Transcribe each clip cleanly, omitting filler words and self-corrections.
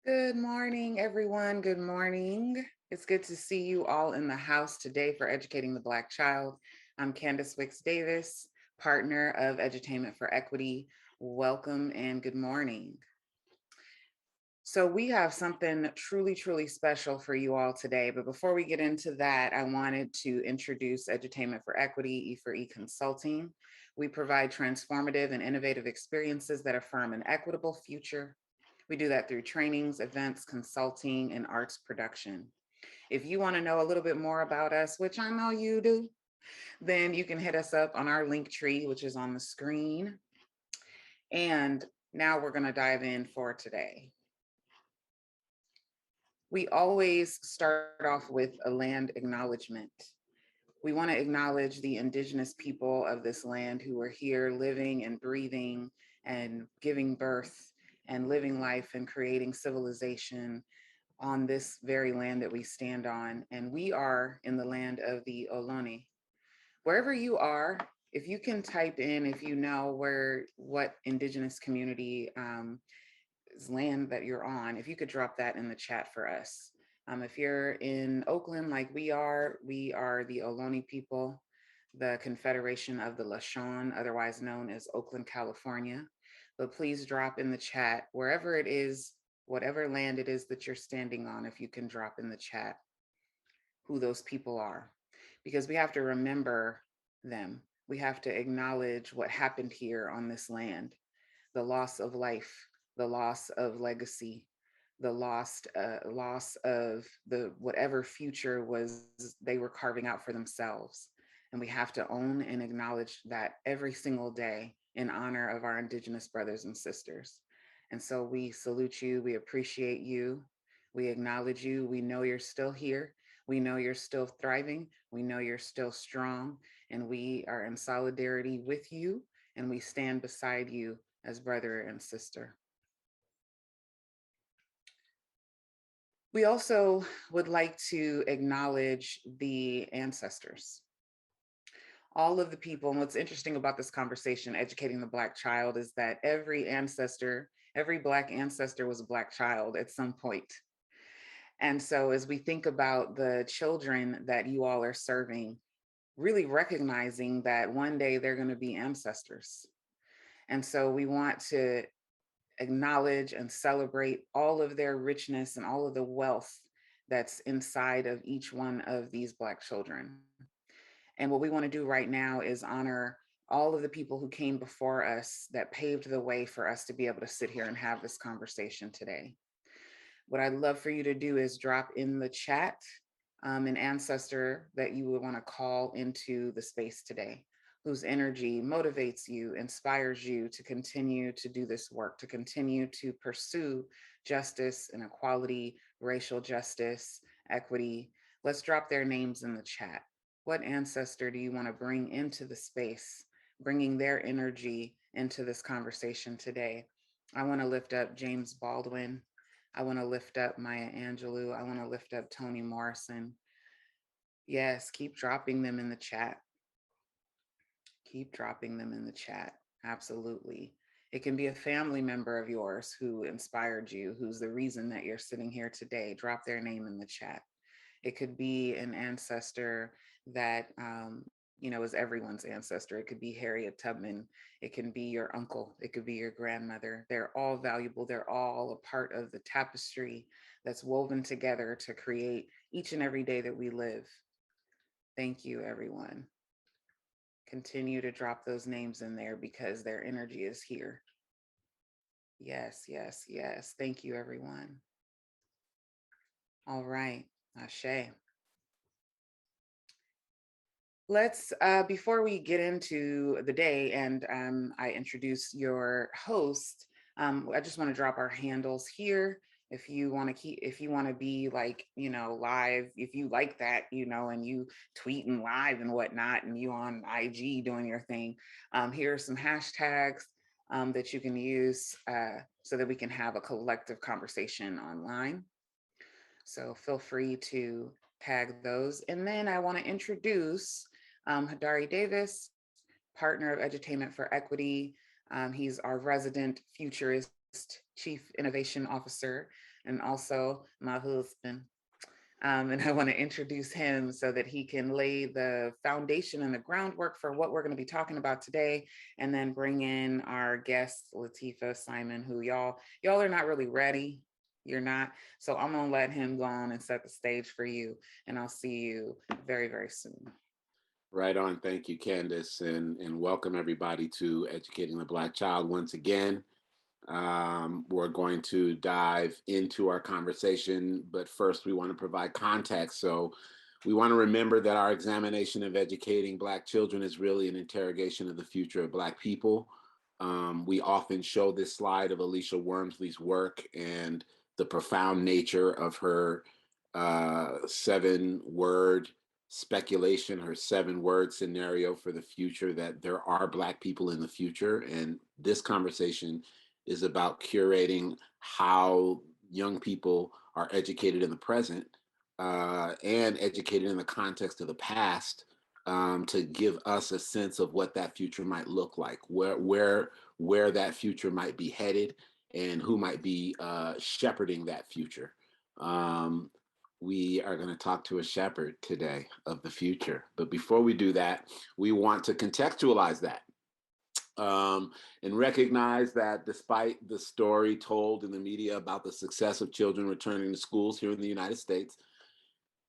Good morning, everyone. Good morning. It's good to see you all in the house today for Educating the Black Child. I'm Candace Wicks Davis, partner of Edutainment for Equity. Welcome and good morning. So, we have something truly, truly special for you all today. But before we get into that, I wanted to introduce Edutainment for Equity, E4E Consulting. We provide transformative and innovative experiences that affirm an equitable future. We do that through trainings, events, consulting, and arts production. If you want to know a little bit more about us, which I know you do, then you can hit us up on our link tree, which is on the screen. And now we're going to dive in for today. We always start off with a land acknowledgement. We want to acknowledge the indigenous people of this land who are here living and breathing and giving birth and living life and creating civilization on this very land that we stand on. And we are in the land of the Ohlone. Wherever you are, if you can type in, if you know what indigenous community land that you're on, if you could drop that in the chat for us. If you're in Oakland, like we are the Ohlone people, the Confederation of the Lashon, otherwise known as Oakland, California. But please drop in the chat wherever it is, whatever land it is that you're standing on, if you can drop in the chat who those people are, because we have to remember them. We have to acknowledge what happened here on this land, the loss of life, the loss of legacy, the loss of the whatever future was they were carving out for themselves. And we have to own and acknowledge that every single day in honor of our Indigenous brothers and sisters. And so we salute you, we appreciate you, we acknowledge you, we know you're still here, we know you're still thriving, we know you're still strong, and we are in solidarity with you, and we stand beside you as brother and sister. We also would like to acknowledge the ancestors, all of the people. And what's interesting about this conversation, Educating the Black Child, is that every ancestor, every Black ancestor was a Black child at some point. And so as we think about the children that you all are serving, really recognizing that one day they're going to be ancestors. And so we want to acknowledge and celebrate all of their richness and all of the wealth that's inside of each one of these Black children. And what we want to do right now is honor all of the people who came before us that paved the way for us to be able to sit here and have this conversation today. What I'd love for you to do is drop in the chat an ancestor that you would want to call into the space today, whose energy motivates you, inspires you to continue to do this work, to continue to pursue justice and equality, racial justice, equity. Let's drop their names in the chat. What ancestor do you want to bring into the space, bringing their energy into this conversation today? I want to lift up James Baldwin. I want to lift up Maya Angelou. I want to lift up Toni Morrison. Yes, keep dropping them in the chat. Keep dropping them in the chat. Absolutely. It can be a family member of yours who inspired you, who's the reason that you're sitting here today. Drop their name in the chat. It could be an ancestor that, is everyone's ancestor. It could be Harriet Tubman. It can be your uncle. It could be your grandmother. They're all valuable. They're all a part of the tapestry that's woven together to create each and every day that we live. Thank you, everyone. Continue to drop those names in there because their energy is here. Yes, yes, yes. Thank you, everyone. All right, Ashe. Let's, before we get into the day and I introduce your host, I just want to drop our handles here. If you want to be like, live, if you like that, and you tweeting live and whatnot, and you on IG doing your thing, here are some hashtags that you can use so that we can have a collective conversation online. So feel free to tag those. And then I want to introduce Hadari Davis, partner of Edutainment for Equity. He's our resident futurist Chief Innovation Officer, and also my husband. And I want to introduce him so that he can lay the foundation and the groundwork for what we're going to be talking about today, and then bring in our guest, Lateefa Simon, who y'all are not really ready. You're not. So I'm going to let him go on and set the stage for you. And I'll see you very, very soon. Right on. Thank you, Candace, and welcome everybody to Educating the Black Child once again. We're going to dive into our conversation, but first we want to provide context. So we want to remember that our examination of educating Black children is really an interrogation of the future of Black people. We often show this slide of Alicia Wormsley's work and the profound nature of her 7-word speculation, her 7-word scenario for the future, that there are Black people in the future. And this conversation is about curating how young people are educated in the present and educated in the context of the past, to give us a sense of what that future might look like, where that future might be headed, and who might be shepherding that future. Um, we are going to talk to a shepherd today of the future. But before we do that, we want to contextualize that. And recognize that despite the story told in the media about the success of children returning to schools here in the United States,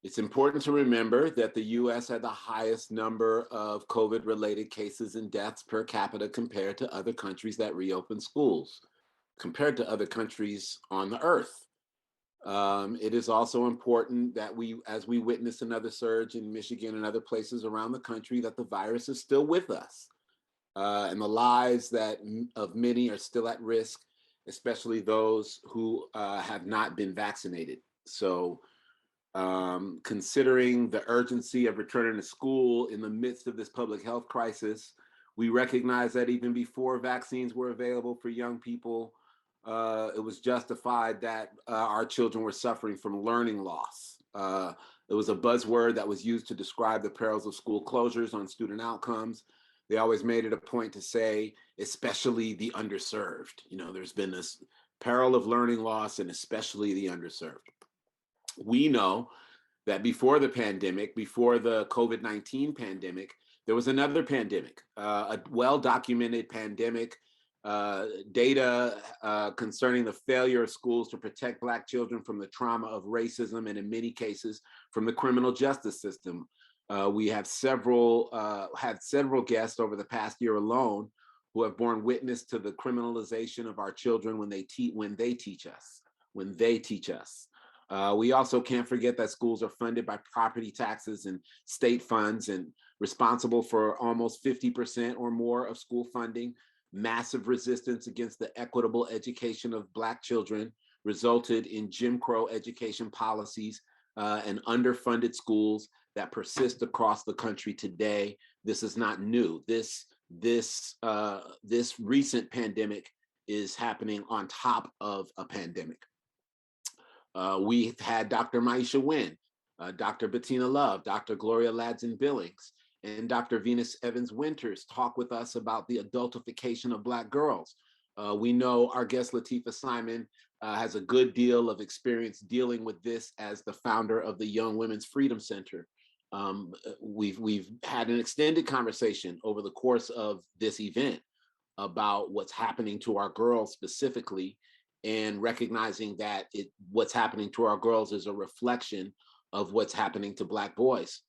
it's important to remember that the US had the highest number of COVID-related cases and deaths per capita compared to other countries that reopened schools, compared to other countries on the earth. It is also important that as we witness another surge in Michigan and other places around the country, that the virus is still with us. And the lives of many are still at risk, especially those who have not been vaccinated. So considering the urgency of returning to school in the midst of this public health crisis, we recognize that even before vaccines were available for young people, it was justified that our children were suffering from learning loss. It was a buzzword that was used to describe the perils of school closures on student outcomes. They always made it a point to say, especially the underserved. You know, there's been this peril of learning loss, and especially the underserved. We know that before the pandemic, before the COVID-19 pandemic, there was another pandemic, a well-documented pandemic, data concerning the failure of schools to protect Black children from the trauma of racism, and in many cases from the criminal justice system. We have had several guests over the past year alone who have borne witness to the criminalization of our children when they teach us. We also can't forget that schools are funded by property taxes and state funds, and responsible for almost 50% or more of school funding. Massive resistance against the equitable education of Black children resulted in Jim Crow education policies and underfunded schools that persist across the country today. This is not new. This recent pandemic is happening on top of a pandemic. We've had Dr. Maisha Wynn, Dr. Bettina Love, Dr. Gloria Ladson Billings, and Dr. Venus Evans Winters talk with us about the adultification of Black girls. We know our guest Lateefa Simon has a good deal of experience dealing with this as the founder of the Young Women's Freedom Center. We've had an extended conversation over the course of this event about what's happening to our girls specifically, and recognizing that what's happening to our girls is a reflection of what's happening to Black boys.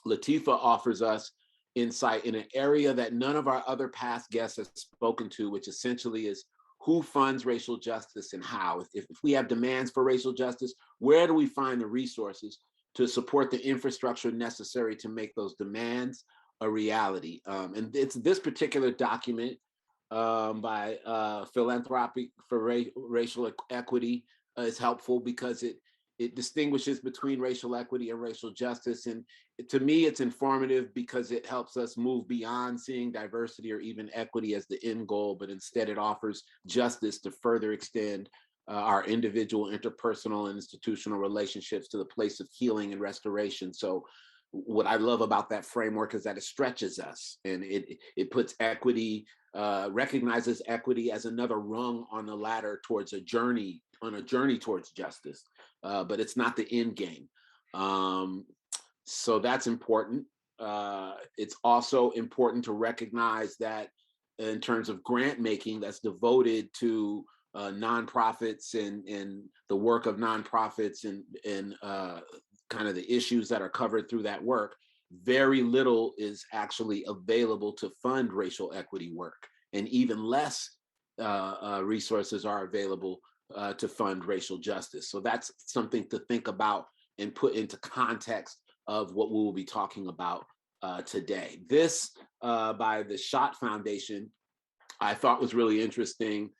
Lateefa offers us insight in an area that none of our other past guests have spoken to, which essentially is who funds racial justice and how. If we have demands for racial justice, where do we find the resources to support the infrastructure necessary to make those demands a reality? And it's this particular document by Philanthropic for Racial Equity is helpful because it distinguishes between racial equity and racial justice. And to me, it's informative because it helps us move beyond seeing diversity or even equity as the end goal, but instead it offers justice to further extend our individual, interpersonal, and institutional relationships to the place of healing and restoration. So what I love about that framework is that it stretches us, and it puts equity recognizes equity as another rung on the ladder towards a journey towards justice, but it's not the end game. So that's important. It's also important to recognize that in terms of grant making that's devoted to nonprofits and the work of nonprofits and kind of the issues that are covered through that work, very little is actually available to fund racial equity work, and even less resources are available to fund racial justice. So that's something to think about and put into context of what we will be talking about today. This by the Schott Foundation, I thought was really interesting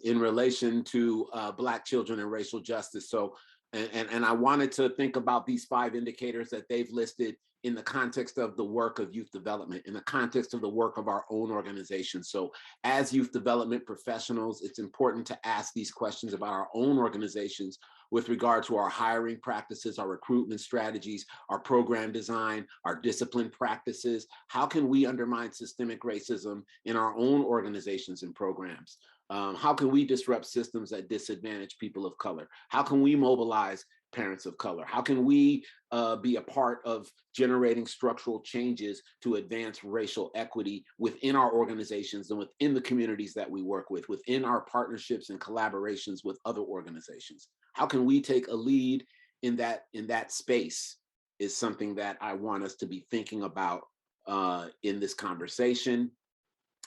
in relation to Black children and racial justice. So, and I wanted to think about these 5 indicators that they've listed in the context of the work of youth development, in the context of the work of our own organization. So as youth development professionals, it's important to ask these questions about our own organizations with regard to our hiring practices, our recruitment strategies, our program design, our discipline practices. How can we undermine systemic racism in our own organizations and programs? How can we disrupt systems that disadvantage people of color? How can we mobilize parents of color? How can we be a part of generating structural changes to advance racial equity within our organizations and within the communities that we work with, within our partnerships and collaborations with other organizations? How can we take a lead in that space is something that I want us to be thinking about in this conversation.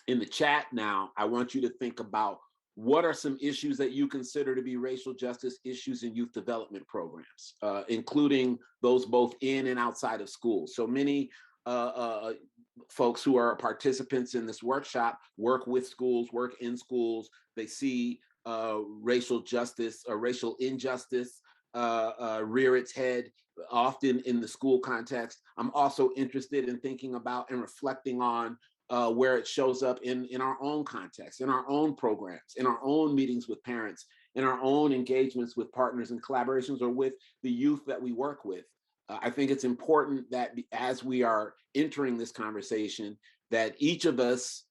In the chat now, I want you to think about what are some issues that you consider to be racial justice issues in youth development programs, including those both in and outside of school. So many folks who are participants in this workshop work with schools, work in schools. They see racial justice or racial injustice rear its head often in the school context. I'm also interested in thinking about and reflecting on where it shows up in our own context, in our own programs, in our own meetings with parents, in our own engagements with partners and collaborations, or with the youth that we work with. I think it's important that as we are entering this conversation, that each of us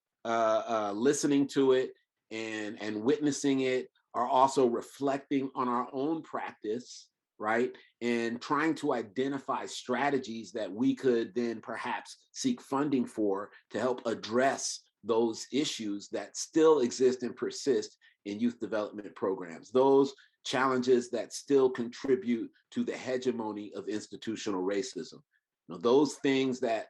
listening to it and witnessing it are also reflecting on our own practice, right? And trying to identify strategies that we could then perhaps seek funding for to help address those issues that still exist and persist in youth development programs, those challenges that still contribute to the hegemony of institutional racism. You know, those things that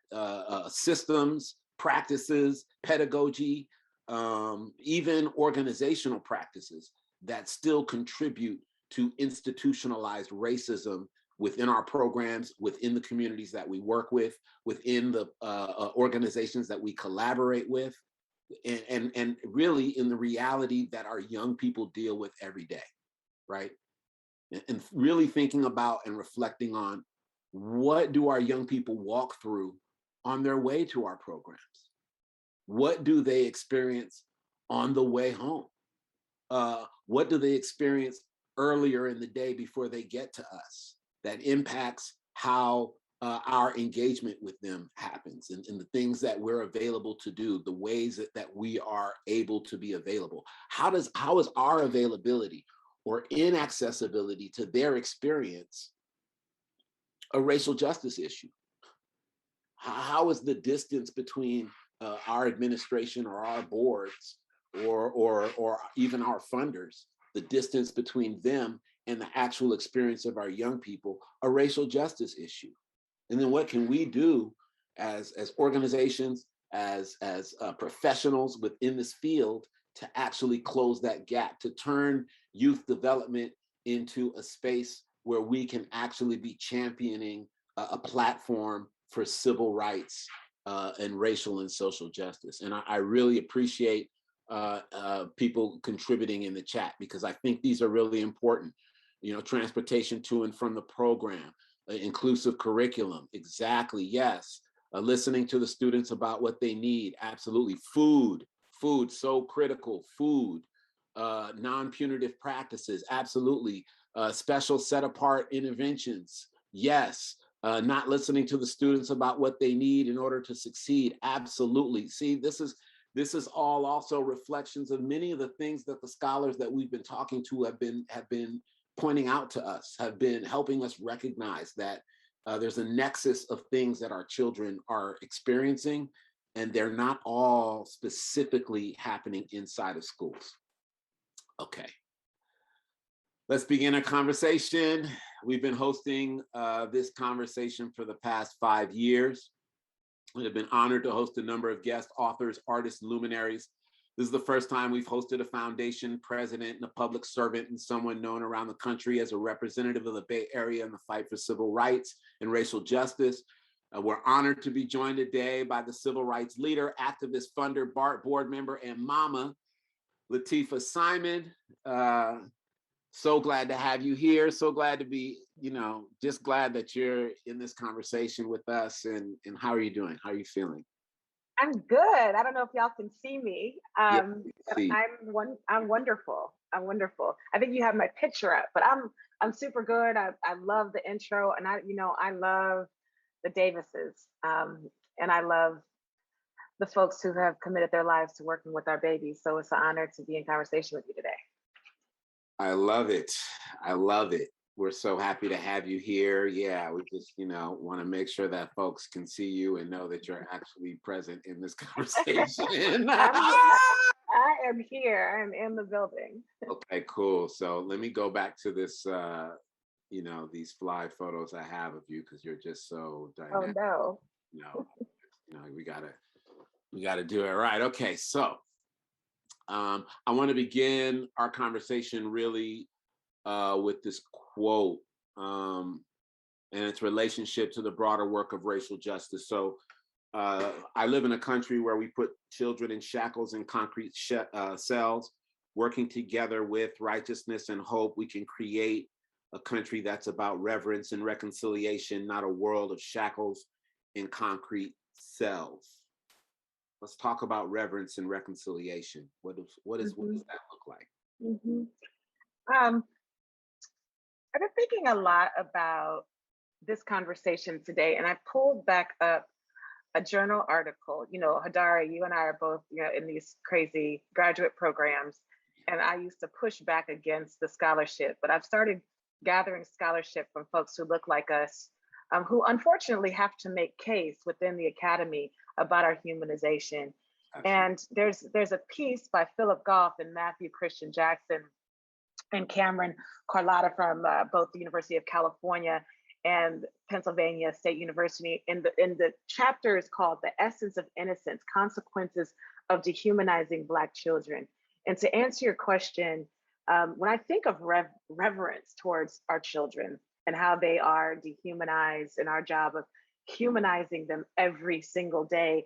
systems, practices, pedagogy, even organizational practices that still contribute to institutionalized racism within our programs, within the communities that we work with, within the organizations that we collaborate with, and really in the reality that our young people deal with every day, right? And really thinking about and reflecting on what do our young people walk through on their way to our programs? What do they experience on the way home? What do they experience earlier in the day before they get to us that impacts how our engagement with them happens, and the things that we're available to do, the ways that we are able to be available? How is our availability or inaccessibility to their experience a racial justice issue? How is the distance between our administration or our boards or even our funders, the distance between them and the actual experience of our young people, a racial justice issue? And then what can we do as organizations, as professionals within this field to actually close that gap, to turn youth development into a space where we can actually be championing a platform for civil rights and racial and social justice? And I really appreciate people contributing in the chat, because I think these are really important. You know, transportation to and from the program, inclusive curriculum, exactly, yes. Listening to the students about what they need, absolutely. Food, so critical, food. Non-punitive practices, absolutely. Special set apart interventions, yes. Not listening to the students about what they need in order to succeed, absolutely. See, this is This is all also reflections of many of the things that the scholars that we've been talking to have been pointing out to us, have been helping us recognize that there's a nexus of things that our children are experiencing, and they're not all specifically happening inside of schools. Okay. Let's begin a conversation. We've been hosting this conversation for the past 5 years. We have been honored to host a number of guest authors, artists, luminaries. This is the first time we've hosted a foundation president and a public servant and someone known around the country as a representative of the Bay Area in the fight for civil rights and racial justice. We're honored to be joined today by the civil rights leader, activist, funder, board member, and mama, Lateefa Simon. So glad to have you here. So glad to be, just glad that you're in this conversation with us. And how are you doing? How are you feeling? I'm good. I don't know if y'all can see me. Yeah, But I'm wonderful. I'm wonderful. I think you have my picture up, but I'm super good. I love the intro, and I love the Davises, and I love the folks who have committed their lives to working with our babies. So it's an honor to be in conversation with you today. I love it. I love it. We're so happy to have you here. Yeah, we just, want to make sure that folks can see you and know that you're actually present in this conversation. I am here. I'm in the building. Okay, cool. So let me go back to this, these fly photos I have of you because you're just so dynamic. Oh no. We gotta do it right. Okay, so I want to begin our conversation really with this quote and its relationship to the broader work of racial justice. So I live in a country where we put children in shackles and concrete cells. Working together with righteousness and hope, we can create a country that's about reverence and reconciliation, not a world of shackles and concrete cells. Let's talk about reverence and reconciliation. What does that look like? Mm-hmm. I've been thinking a lot about this conversation today, and I pulled back up a journal article. Hadara, you and I are both, in these crazy graduate programs, and I used to push back against the scholarship, but I've started gathering scholarship from folks who look like us, who unfortunately have to make case within the academy about our humanization. Absolutely. And there's a piece by Philip Goff and Matthew Christian Jackson and Cameron Carlotta from both the University of California and Pennsylvania State University. And the chapter is called "The Essence of Innocence: Consequences of Dehumanizing Black Children." And to answer your question, when I think of reverence towards our children and how they are dehumanized and our job of humanizing them every single day,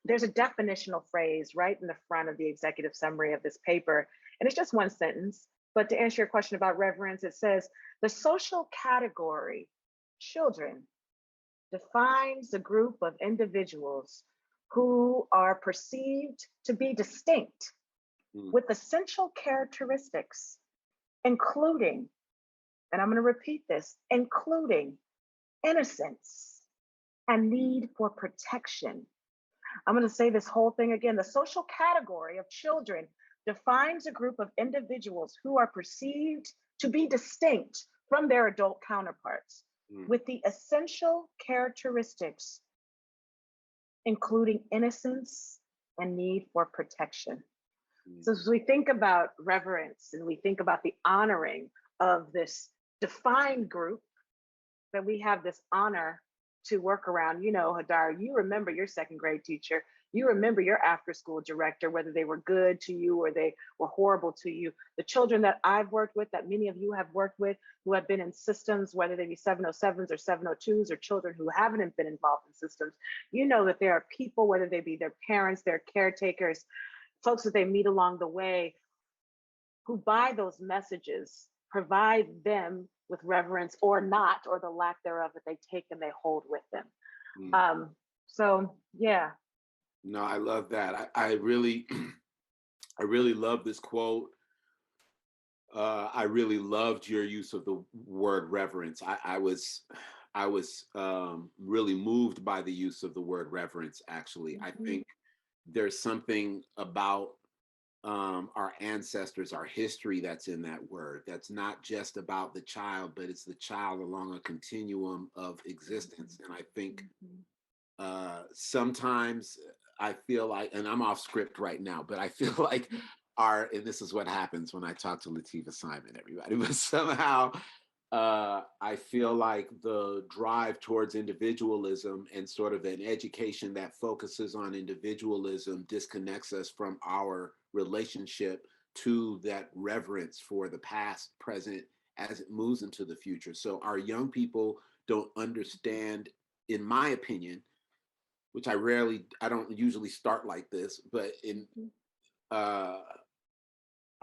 there's a definitional phrase right in the front of the executive summary of this paper. And it's just one sentence. But to answer your question about reverence, it says, the social category children defines a group of individuals who are perceived to be distinct with essential characteristics, including, and I'm going to repeat this, including innocence and need for protection. I'm going to say this whole thing again. The social category of children defines a group of individuals who are perceived to be distinct from their adult counterparts with the essential characteristics, including innocence and need for protection. So as we think about reverence and we think about the honoring of this defined group, that we have this honor to work around. Hadar, you remember your second grade teacher. You remember your after school director, whether they were good to you or they were horrible to you. The children that I've worked with, that many of you have worked with, who have been in systems, whether they be 707s or 702s or children who haven't been involved in systems, that there are people, whether they be their parents, their caretakers, folks that they meet along the way, who by those messages provide them with reverence or not, or the lack thereof that they take and they hold with them. So yeah. No, I love that. I really, I really love this quote. I really loved your use of the word reverence. I was really moved by the use of the word reverence. Actually, I think there's something about our ancestors, our history that's in that word. That's not just about the child, but it's the child along a continuum of existence. And I think sometimes I feel like, and I'm off script right now, but I feel like and this is what happens when I talk to Lateefa Simon, everybody, but somehow I feel like the drive towards individualism and sort of an education that focuses on individualism disconnects us from our relationship to that reverence for the past, present, as it moves into the future. So our young people don't understand, in my opinion, which I don't usually start like this, but in uh,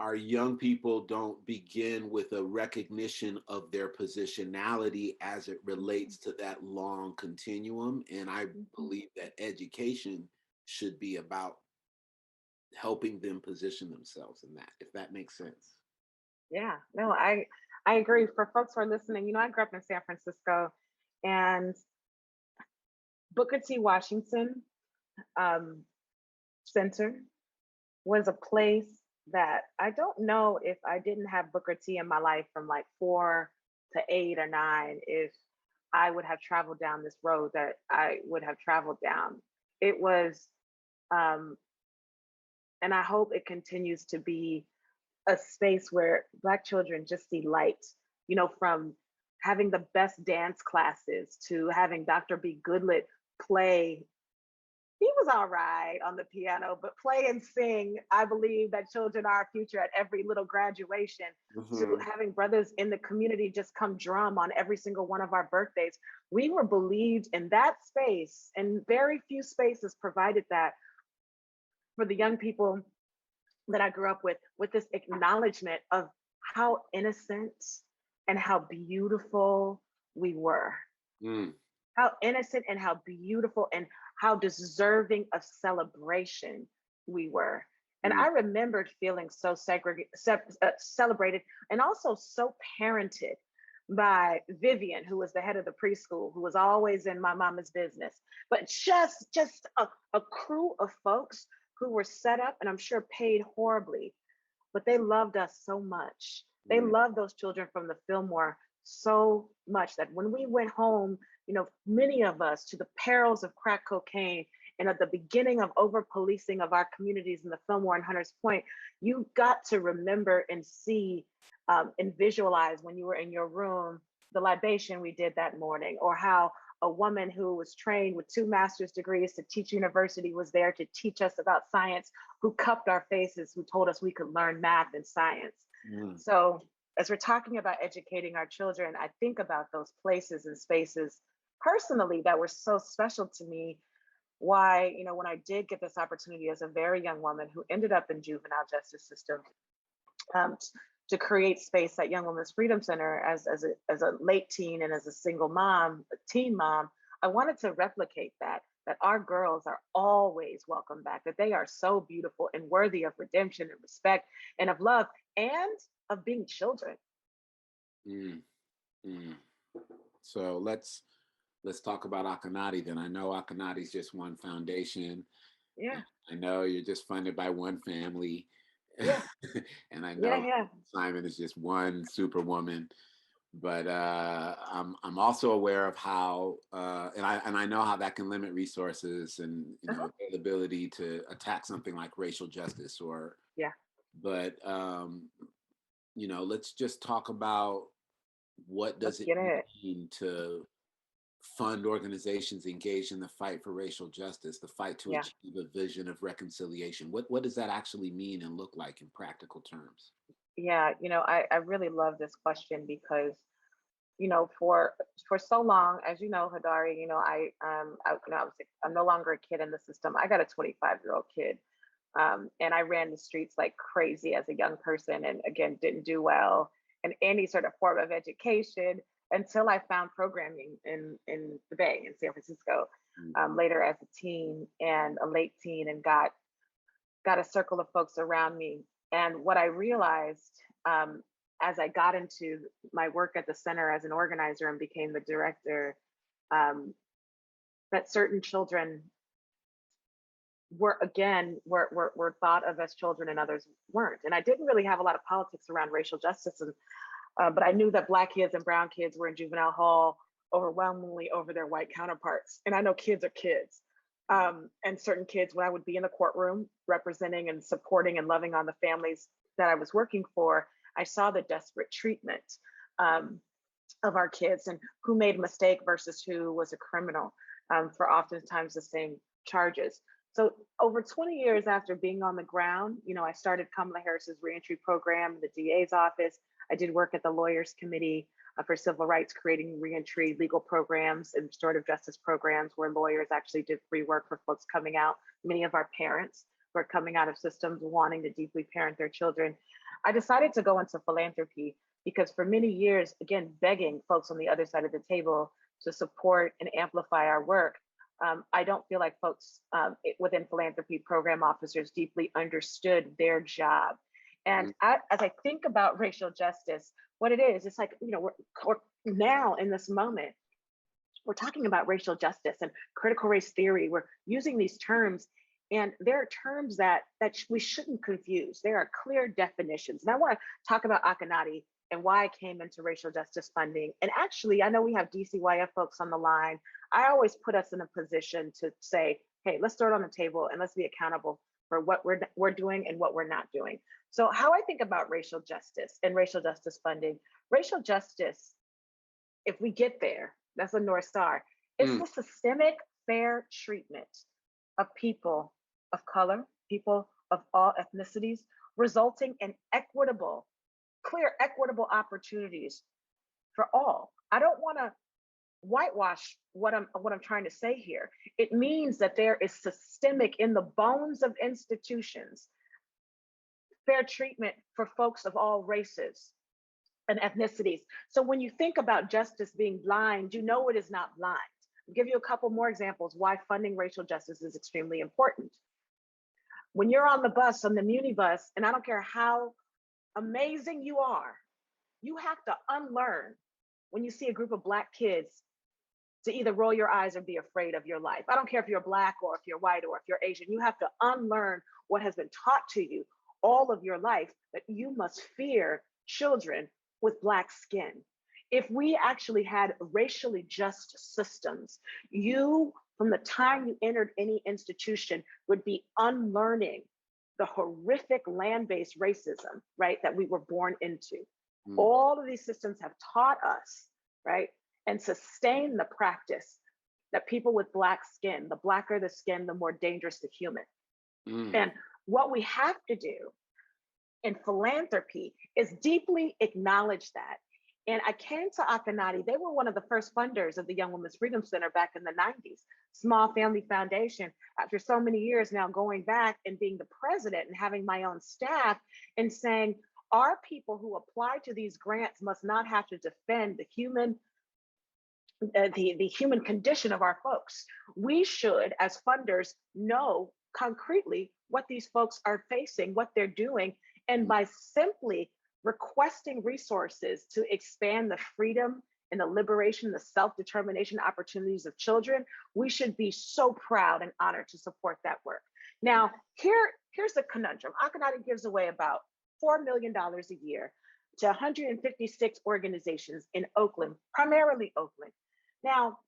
our young people don't begin with a recognition of their positionality as it relates to that long continuum. And I believe that education should be about helping them position themselves in that, if that makes sense. Yeah, no, I agree. For folks who are listening, I grew up in San Francisco, and Booker T. Washington um, Center was a place that I don't know if I didn't have Booker T in my life from like 4 to 8 or 9, if I would have traveled down this road that I would have traveled down. It was, um, and I hope it continues to be a space where Black children just see light, from having the best dance classes to having Dr. B. Goodlett play. He was all right on the piano, but play and sing, I believe that children are our future at every little graduation, to having brothers in the community just come drum on every single one of our birthdays. We were believed in that space, and very few spaces provided that for the young people that I grew up with this acknowledgement of how innocent and how beautiful we were. Mm. How innocent and how beautiful and how deserving of celebration we were. And I remembered feeling so celebrated, and also so parented by Vivian, who was the head of the preschool, who was always in my mama's business, but just a crew of folks who were set up and I'm sure paid horribly, but they loved us so much. They loved those children from the Fillmore so much that when we went home, many of us, to the perils of crack cocaine and at the beginning of over policing of our communities in the Fillmore and Hunters Point, you got to remember and see and visualize when you were in your room the libation we did that morning, or how a woman who was trained with 2 master's degrees to teach university was there to teach us about science, who cupped our faces, who told us we could learn math and science. So as we're talking about educating our children, I think about those places and spaces personally that were so special to me. Why, when I did get this opportunity as a very young woman who ended up in juvenile justice system, um, to create space at Young Women's Freedom Center as a late teen and as a single mom, a teen mom, I wanted to replicate that our girls are always welcome back, that they are so beautiful and worthy of redemption and respect and of love and of being children. So let's talk about Akanati then. I know Akanati's just one foundation. Yeah. I know you're just funded by one family. Yeah. And I know Yeah. Simon is just one superwoman. But I'm also aware of how, and I know how that can limit resources and availability to attack something like racial justice or. Yeah. But let's just talk about what does it mean to fund organizations engaged in the fight for racial justice, the fight to achieve a vision of reconciliation. What does that actually mean and look like in practical terms? Yeah, I really love this question because for so long, as you know, Hadari, I'm no longer a kid in the system. I got a 25-year-old kid, and I ran the streets like crazy as a young person, and again, didn't do well in any sort of form of education until I found programming in the Bay in San Francisco, later as a teen and a late teen, and got a circle of folks around me. And what I realized, as I got into my work at the center as an organizer and became the director, that certain children were thought of as children and others weren't. And I didn't really have a lot of politics around racial justice, and but I knew that Black kids and brown kids were in juvenile hall overwhelmingly over their white counterparts. And I know kids are kids. And certain kids, when I would be in the courtroom representing and supporting and loving on the families that I was working for, I saw the desperate treatment of our kids and who made a mistake versus who was a criminal for oftentimes the same charges. So over 20 years after being on the ground, I started Kamala Harris's reentry program in the DA's office. I did work at the Lawyers Committee for Civil Rights, creating reentry legal programs and restorative justice programs where lawyers actually did free work for folks coming out. Many of our parents who are coming out of systems wanting to deeply parent their children. I decided to go into philanthropy because for many years, again, begging folks on the other side of the table to support and amplify our work. I don't feel like folks within philanthropy program officers deeply understood their job. And as I think about racial justice, what it is, it's like, we're now in this moment, we're talking about racial justice and critical race theory. We're using these terms, and there are terms that we shouldn't confuse. There are clear definitions. And I want to talk about Akanadi and why I came into racial justice funding. And actually, I know we have DCYF folks on the line. I always put us in a position to say, hey, let's throw it on the table and let's be accountable for what we're doing and what we're not doing. So how I think about racial justice and racial justice funding, racial justice, if we get there, that's a North Star, it's the systemic fair treatment of people of color, people of all ethnicities, resulting in clear equitable opportunities for all. I don't want to whitewash what I'm trying to say here. It means that there is systemic in the bones of institutions, fair treatment for folks of all races and ethnicities. So when you think about justice being blind, it is not blind. I'll give you a couple more examples why funding racial justice is extremely important. When you're on the bus, on the Muni bus, and I don't care how amazing you are, you have to unlearn when you see a group of Black kids to either roll your eyes or be afraid of your life. I don't care if you're Black or if you're white or if you're Asian, you have to unlearn what has been taught to you all of your life, that you must fear children with Black skin. If we actually had racially just systems, you, from the time you entered any institution, would be unlearning the horrific land-based racism, right, that we were born into. All of these systems have taught us, right, and sustain the practice that people with Black skin, the Blacker the skin, the more dangerous the human. And what we have to do in philanthropy is deeply acknowledge that. And I came to Akanadi. They were one of the first funders of the Young Women's Freedom Center back in the 90s, small family foundation. After so many years now going back and being the president and having my own staff and saying, our people who apply to these grants must not have to defend the human condition of our folks. We should, as funders, know concretely what these folks are facing, what they're doing. And by simply requesting resources to expand the freedom and the liberation, the self-determination opportunities of children, we should be so proud and honored to support that work. Now, here's the conundrum. Akanadi gives away about $4 million a year to 156 organizations in Oakland, primarily Oakland. Now,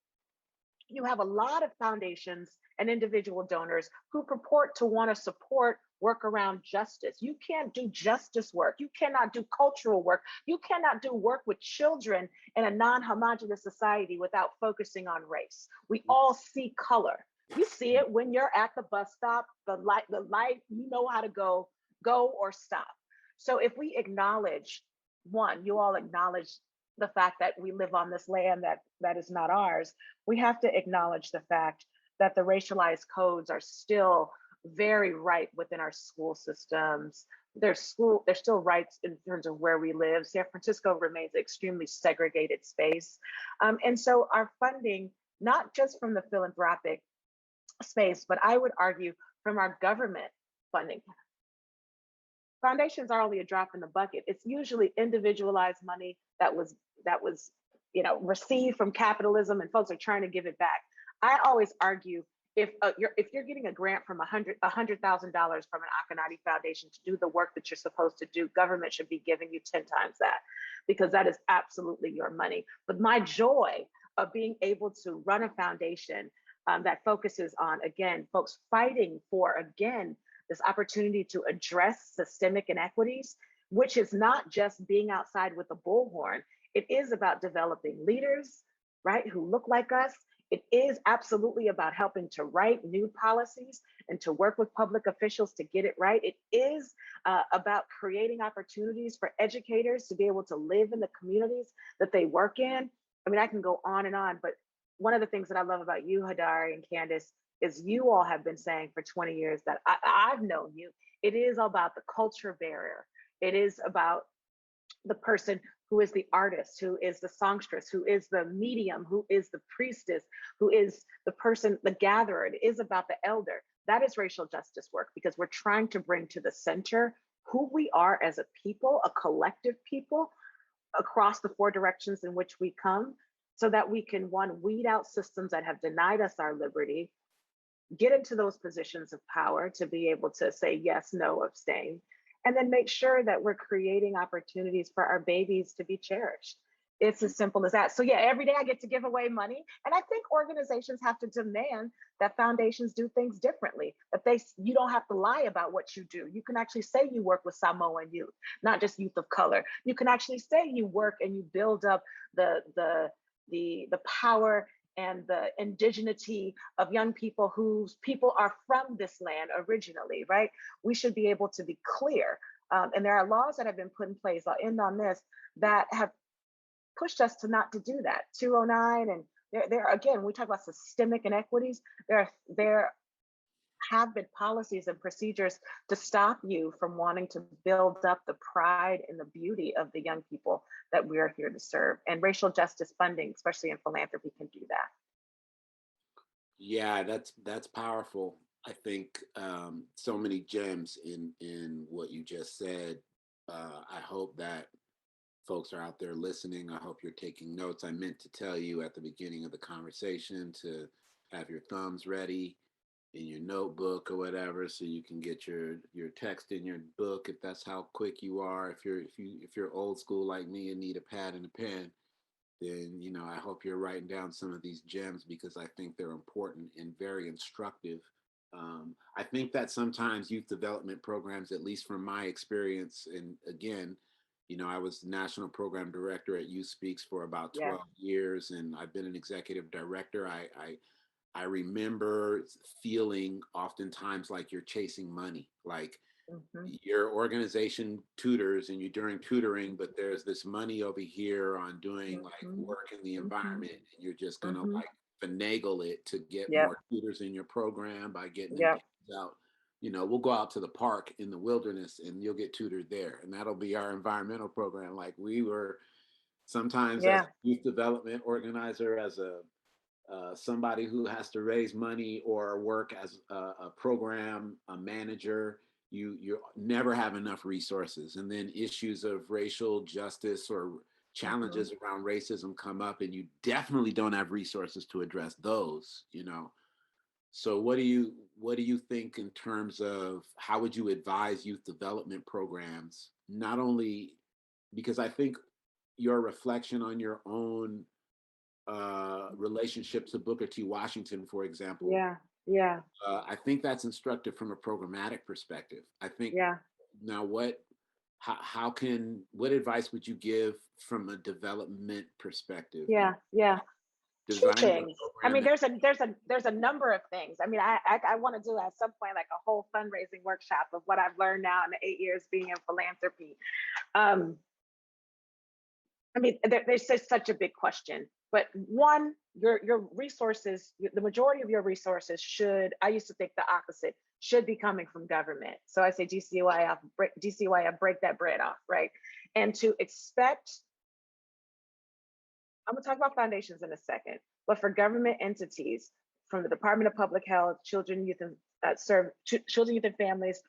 you have a lot of foundations and individual donors who purport to want to support work around justice. You can't do justice work. You cannot do cultural work. You cannot do work with children in a non-homogenous society without focusing on race. We all see color. You see it when you're at the bus stop, the light, you know how to go or stop. So if we acknowledge, one, you all acknowledge the fact that we live on this land that is not ours, we have to acknowledge the fact that the racialized codes are still very ripe within our school systems. There's still rights in terms of where we live. San Francisco remains an extremely segregated space. And so our funding, not just from the philanthropic space, but I would argue from our government funding. Foundations are only a drop in the bucket. It's usually individualized money that was received from capitalism, and folks are trying to give it back. I always argue if you're getting a grant from $100,000 from an Akanati Foundation to do the work that you're supposed to do, government should be giving you 10 times that, because that is absolutely your money. But my joy of being able to run a foundation that focuses on, again, folks fighting for, again, this opportunity to address systemic inequities, which is not just being outside with a bullhorn. It is about developing leaders, right, who look like us. It is absolutely about helping to write new policies and to work with public officials to get it right. It is about creating opportunities for educators to be able to live in the communities that they work in. I mean, I can go on and on, but one of the things that I love about you, Hadari and Candace, is you all have been saying for 20 years that I've known you. It is about the culture barrier. It is about the person who is the artist, who is the songstress, who is the medium, who is the priestess, who is the person, the gatherer. It is about the elder. That is racial justice work, because we're trying to bring to the center who we are as a people, a collective people, across the four directions in which we come, so that we can, one, weed out systems that have denied us our liberty, get into those positions of power to be able to say yes, no, abstain, and then make sure that we're creating opportunities for our babies to be cherished. It's as simple as that. So yeah, every day I get to give away money. And I think organizations have to demand that foundations do things differently, that you don't have to lie about what you do. You can actually say you work with Samoan youth, not just youth of color. You can actually say you work and you build up the power and the indigeneity of young people whose people are from this land originally, right? We should be able to be clear. And there are laws that have been put in place, I'll end on this, that have pushed us to not to do that. 209, and there again, we talk about systemic inequities. There have been policies and procedures to stop you from wanting to build up the pride and the beauty of the young people that we are here to serve. And racial justice funding, especially in philanthropy, can do that. Yeah, that's powerful. I think so many gems in what you just said. I hope that folks are out there listening. I hope you're taking notes. I meant to tell you at the beginning of the conversation to have your thumbs ready in your notebook or whatever, so you can get your text in your book if that's how quick you are. If you're old school like me and need a pad and a pen, then I hope you're writing down some of these gems, because I think they're important and very instructive. I think that sometimes youth development programs, at least from my experience, and again, I was national program director at Youth Speaks for about 12 years, and I've been an executive director. I remember feeling oftentimes like you're chasing money, like your organization tutors and you're doing tutoring, but there's this money over here on doing like work in the environment, and you're just gonna like finagle it to get more tutors in your program by getting them kids out. We'll go out to the park in the wilderness and you'll get tutored there, and that'll be our environmental program. Like we were sometimes as a youth development organizer, as a somebody who has to raise money or work as a program a manager, you never have enough resources, and then issues of racial justice or challenges around racism come up, and you definitely don't have resources to address those. So what do you think in terms of how would you advise youth development programs, not only because I think your reflection on your own relationship to Booker T. Washington, for example. I think that's instructive from a programmatic perspective. I think now what advice would you give from a development perspective? Two things. I mean, there's a number of things. I mean, I want to do at some point like a whole fundraising workshop of what I've learned now in the 8 years being in philanthropy. I mean, there's just such a big question. But one, your resources, the majority of your resources I used to think the opposite, should be coming from government. So I say DCYF, break that bread off, right? And to expect, I'm gonna talk about foundations in a second, but for government entities, from the Department of Public Health, Children, Youth and Families,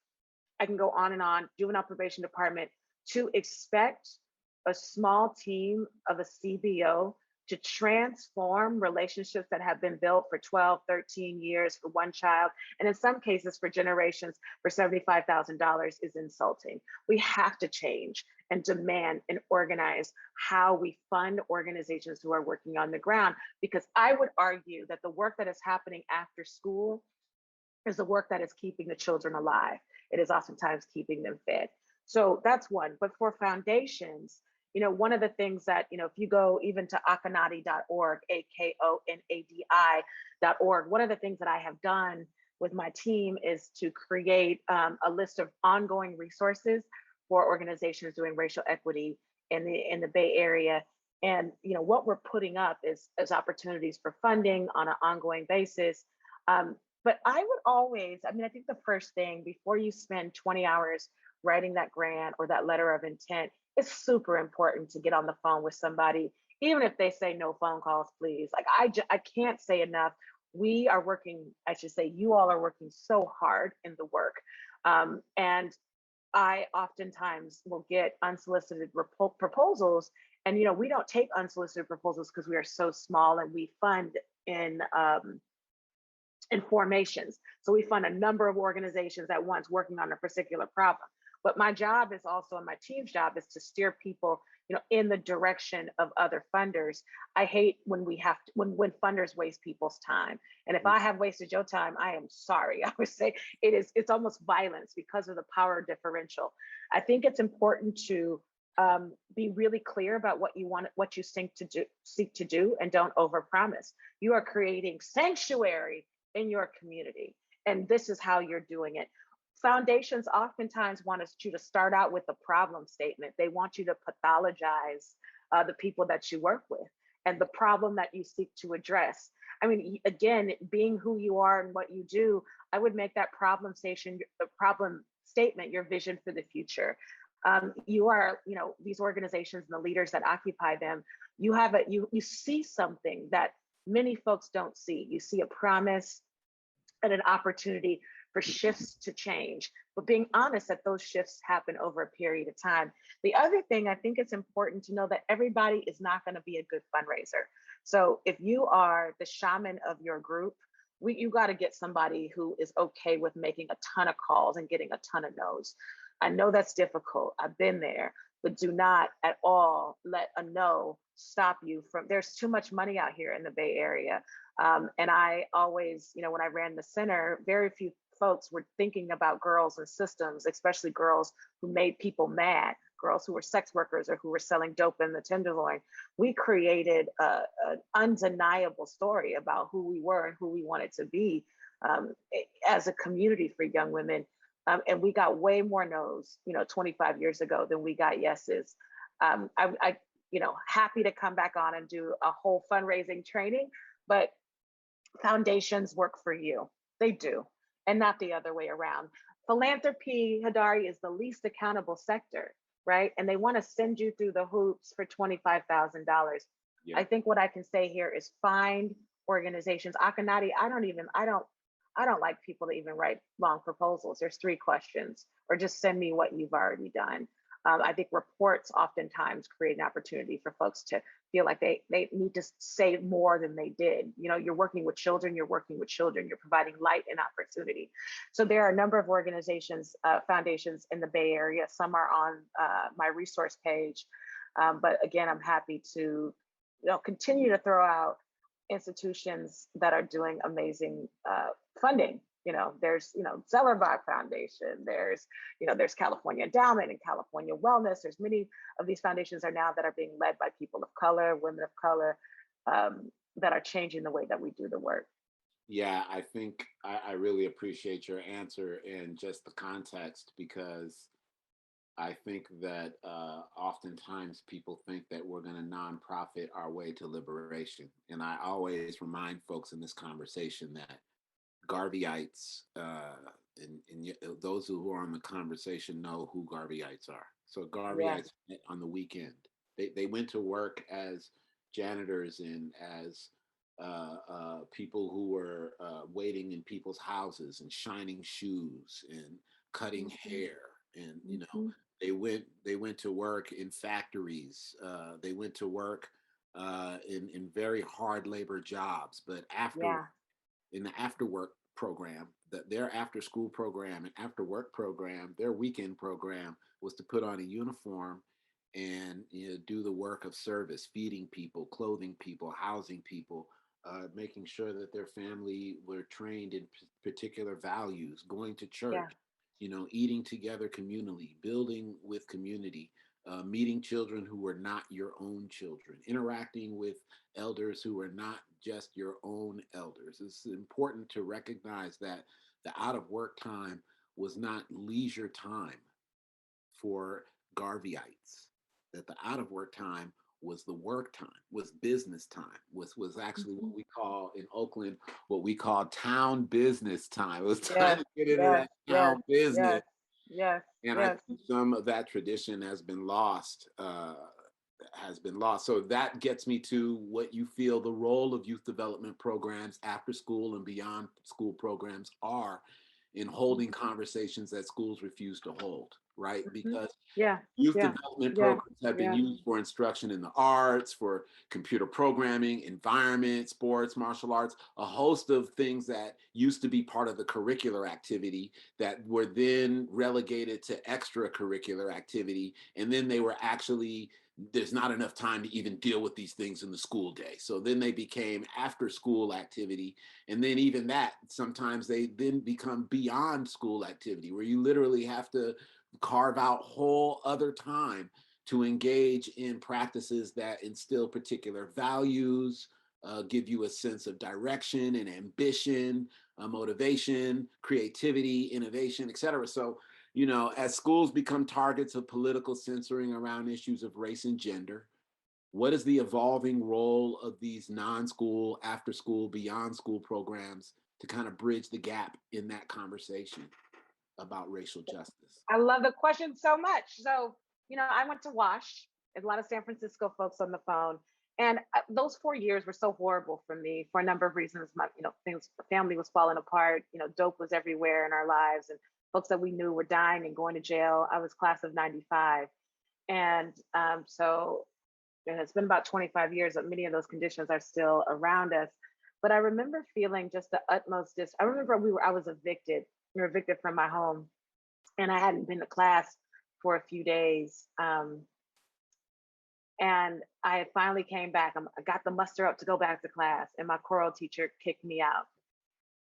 I can go on and on, Juvenile Probation Department, to expect a small team of a CBO to transform relationships that have been built for 12, 13 years for one child, and in some cases for generations for $75,000 is insulting. We have to change and demand and organize how we fund organizations who are working on the ground, because I would argue that the work that is happening after school is the work that is keeping the children alive. It is oftentimes keeping them fed. So that's one. But for foundations, one of the things that, if you go even to akonadi.org, akonadi.org, one of the things that I have done with my team is to create a list of ongoing resources for organizations doing racial equity in the Bay Area. And what we're putting up is opportunities for funding on an ongoing basis. But I would always, I think the first thing before you spend 20 hours writing that grant or that letter of intent, it's super important to get on the phone with somebody, even if they say no phone calls, please. Like I can't say enough. We are working, I should say, you all are working so hard in the work. And I oftentimes will get unsolicited proposals. And, we don't take unsolicited proposals because we are so small, and we fund in formations. So we fund a number of organizations at once working on a particular problem. But my job is also, and my team's job is to steer people, in the direction of other funders. I hate when we have to, when funders waste people's time. And if I have wasted your time, I am sorry. I would say it's almost violence because of the power differential. I think it's important to be really clear about what you want, what you seek to do, and don't overpromise. You are creating sanctuary in your community, and this is how you're doing it. Foundations oftentimes want you to start out with a problem statement. They want you to pathologize the people that you work with and the problem that you seek to address. Again, being who you are and what you do, I would make that problem statement your vision for the future. You are, these organizations and the leaders that occupy them, you see something that many folks don't see. You see a promise and an opportunity for shifts to change, but being honest that those shifts happen over a period of time. The other thing, I think it's important to know that everybody is not going to be a good fundraiser. So if you are the shaman of your group, you got to get somebody who is okay with making a ton of calls and getting a ton of no's. I know that's difficult. I've been there, but do not at all let a no stop you from, there's too much money out here in the Bay Area. And I always, when I ran the center, very few folks were thinking about girls and systems, especially girls who made people mad, girls who were sex workers or who were selling dope in the Tenderloin. We created an undeniable story about who we were and who we wanted to be as a community for young women. And we got way more no's, 25 years ago than we got yeses. I happy to come back on and do a whole fundraising training, but foundations work for you. They do, and not the other way around. Philanthropy, Hadari, is the least accountable sector, right? And they want to send you through the hoops for $25,000. Yeah. I think what I can say here is find organizations. Akonadi, I don't like people to even write long proposals. There's 3 questions, or just send me what you've already done. I think reports oftentimes create an opportunity for folks to feel like they need to say more than they did. You're working with children, you're providing light and opportunity. So there are a number of organizations, foundations in the Bay Area. Some are on my resource page. But again, I'm happy to continue to throw out institutions that are doing amazing funding. There's Zellerbach Foundation, there's California Endowment and California Wellness. There's many of these foundations that are being led by people of color, women of color, that are changing the way that we do the work. Yeah, I think I really appreciate your answer and just the context, because I think that oftentimes people think that we're going to nonprofit our way to liberation. And I always remind folks in this conversation that Garveyites, and those who are on the conversation know who Garveyites are. So Garveyites met on the weekend. They went to work as janitors and as people who were waiting in people's houses and shining shoes and cutting hair. And they went to work in factories. They went to work in very hard labor jobs, but after Yeah. in the after work program, that their after school program and after work program, their weekend program was to put on a uniform and do the work of service, feeding people, clothing people, housing people, making sure that their family were trained in particular values, going to Yeah. church, eating together communally, building with community, meeting children who were not your own children, interacting with elders who are not just your own elders. It's important to recognize that the out of work time was not leisure time for Garveyites, that the out of work time was the work time, was business time, was actually what Mhm. we call in Oakland, what we call town business time. It was time Yes, to get into yes, that yes, town business. yes, yes, And I yes. think some of that tradition has been lost. So that gets me to what you feel the role of youth development programs after school and beyond school programs are in holding conversations that schools refuse to hold, right? Mhm. Because Yeah, youth yeah, development yeah, programs have been yeah. used for instruction in the arts, for computer programming, environment, sports, martial arts, a host of things that used to be part of the curricular activity that were then relegated to extracurricular activity. And then they were actually, there's not enough time to even deal with these things in the school day. So then they became after school activity. And then even that, sometimes they then become beyond school activity where you literally have to carve out whole other time to engage in practices that instill particular values, give you a sense of direction and ambition, motivation, creativity, innovation, et cetera. So, as schools become targets of political censoring around issues of race and gender, what is the evolving role of these non-school, after school, beyond school programs to kind of bridge the gap in that conversation about racial justice? I love the question so much. So, I went to Wash. There's a lot of San Francisco folks on the phone. And those 4 years were so horrible for me for a number of reasons. My, things, family was falling apart. Dope was everywhere in our lives, and folks that we knew were dying and going to jail. I was class of '95, and and it's been about 25 years. But many of those conditions are still around us. But I remember feeling just the utmost I remember I was evicted. We were evicted from my home, and I hadn't been to class for a few days. And I finally came back. I got the muster up to go back to class, and my choral teacher kicked me out.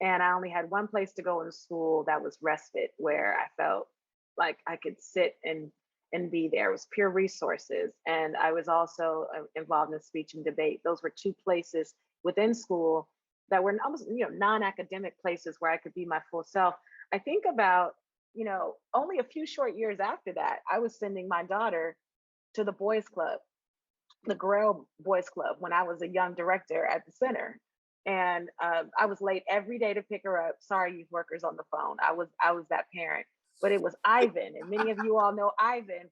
And I only had one place to go in school that was respite, where I felt like I could sit and be there. It was Peer Resources, and I was also involved in speech and debate. Those were two places within school that were almost non-academic places where I could be my full self. I think about only a few short years after that, I was sending my daughter to the boys club, the Grail Boys Club, when I was a young director at the center. And I was late every day to pick her up. Sorry, youth workers on the phone. I was that parent. But it was Ivan, and many of you all know Ivan.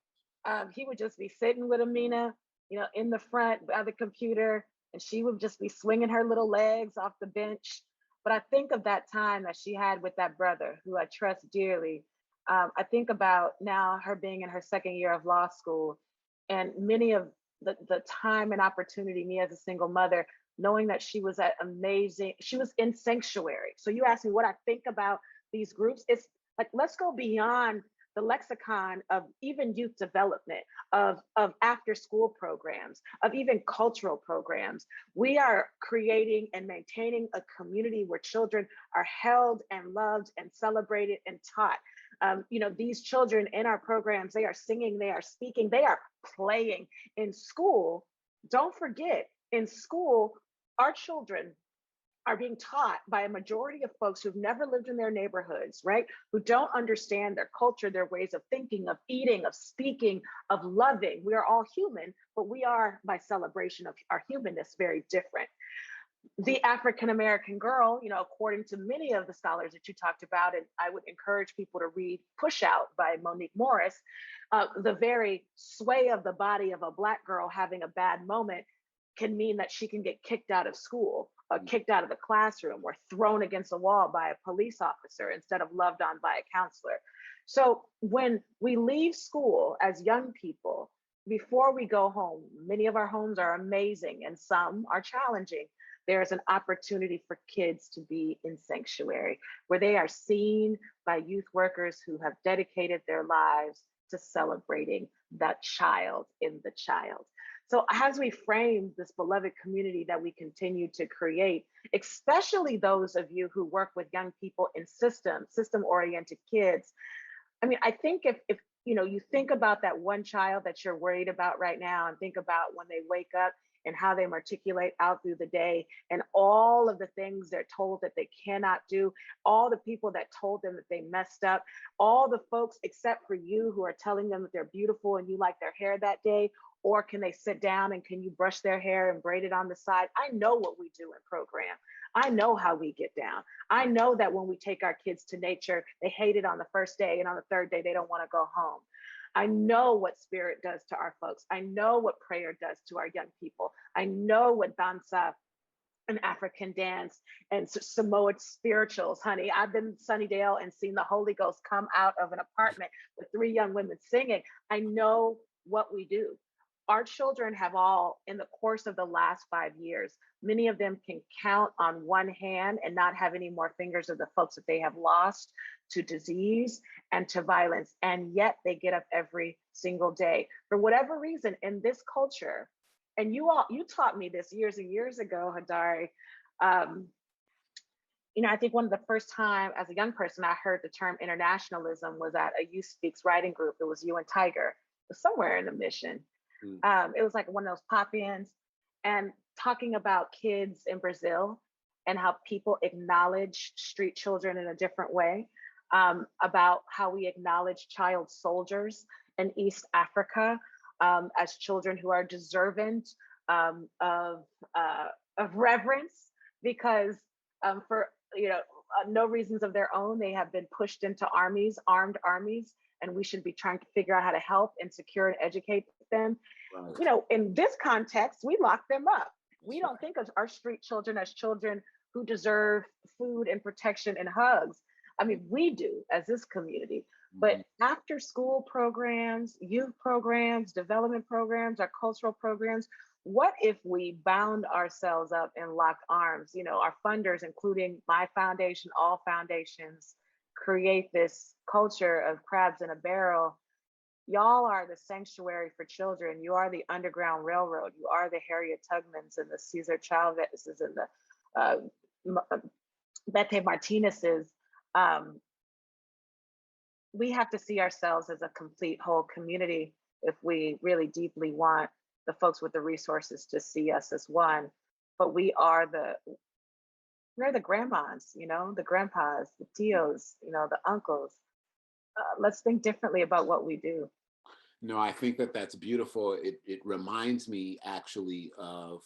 He would just be sitting with Amina, in the front by the computer, and she would just be swinging her little legs off the bench. But I think of that time that she had with that brother, who I trust dearly. I think about now her being in her second year of law school, and many of the time and opportunity, me as a single mother, knowing that she was in sanctuary. So you ask me what I think about these groups. It's like, let's go beyond the lexicon of even youth development, of after school programs, of even cultural programs. We are creating and maintaining a community where children are held and loved and celebrated and taught. These children in our programs, they are singing, they are speaking, they are playing. In school, don't forget, in school, our children are being taught by a majority of folks who've never lived in their neighborhoods, right? Who don't understand their culture, their ways of thinking, of eating, of speaking, of loving. We are all human, but we are, by celebration of our humanness, very different. The African American girl, according to many of the scholars that you talked about, and I would encourage people to read Push Out by Monique Morris, the very sway of the body of a Black girl having a bad moment can mean that she can get kicked out of school, or kicked out of the classroom, or thrown against a wall by a police officer instead of loved on by a counselor. So when we leave school as young people, before we go home, many of our homes are amazing and some are challenging. There's an opportunity for kids to be in sanctuary where they are seen by youth workers who have dedicated their lives to celebrating that child in the child. So, as we frame this beloved community that we continue to create, especially those of you who work with young people in system oriented kids, I mean, I think if you think about that one child that you're worried about right now, and think about when they wake up and how they articulate out through the day, and all of the things they're told that they cannot do, all the people that told them that they messed up, all the folks except for you who are telling them that they're beautiful and you like their hair that day, or can they sit down and can you brush their hair and braid it on the side? I know what we do in program. I know how we get down. I know that when we take our kids to nature, they hate it on the first day, and on the third day, they don't want to go home. I know what spirit does to our folks. I know what prayer does to our young people. I know what danza and African dance and Samoan spirituals, honey. I've been to Sunnydale and seen the Holy Ghost come out of an apartment with three young women singing. I know what we do. Our children have all, in the course of the last 5 years, many of them can count on one hand and not have any more fingers of the folks that they have lost to disease and to violence. And yet they get up every single day. For whatever reason, in this culture, and you taught me this years and years ago, Hadari. I think one of the first time as a young person I heard the term internationalism was at a Youth Speaks writing group. It was you and Tiger. It was somewhere in the Mission. It was like one of those pop-ins, and talking about kids in Brazil and how people acknowledge street children in a different way, about how we acknowledge child soldiers in East Africa, as children who are deserving of reverence, because for no reasons of their own, they have been pushed into armed armies, and we should be trying to figure out how to help and secure and educate them. Right. In this context, we lock them up. We don't think of our street children as children who deserve food and protection and hugs. I mean, we do as this community. But after school programs, youth programs, development programs, our cultural programs, what if we bound ourselves up and locked arms? Our funders, including my foundation, all foundations, create this culture of crabs in a barrel. Y'all are the sanctuary for children. You are the Underground Railroad. You are the Harriet Tubmans and the Cesar Chavez's and the Bette Martinez's. We have to see ourselves as a complete whole community if we really deeply want the folks with the resources to see us as one. But we're the grandmas, the grandpas, the tios, the uncles. Let's think differently about what we do. No, I think that's beautiful. It reminds me actually of,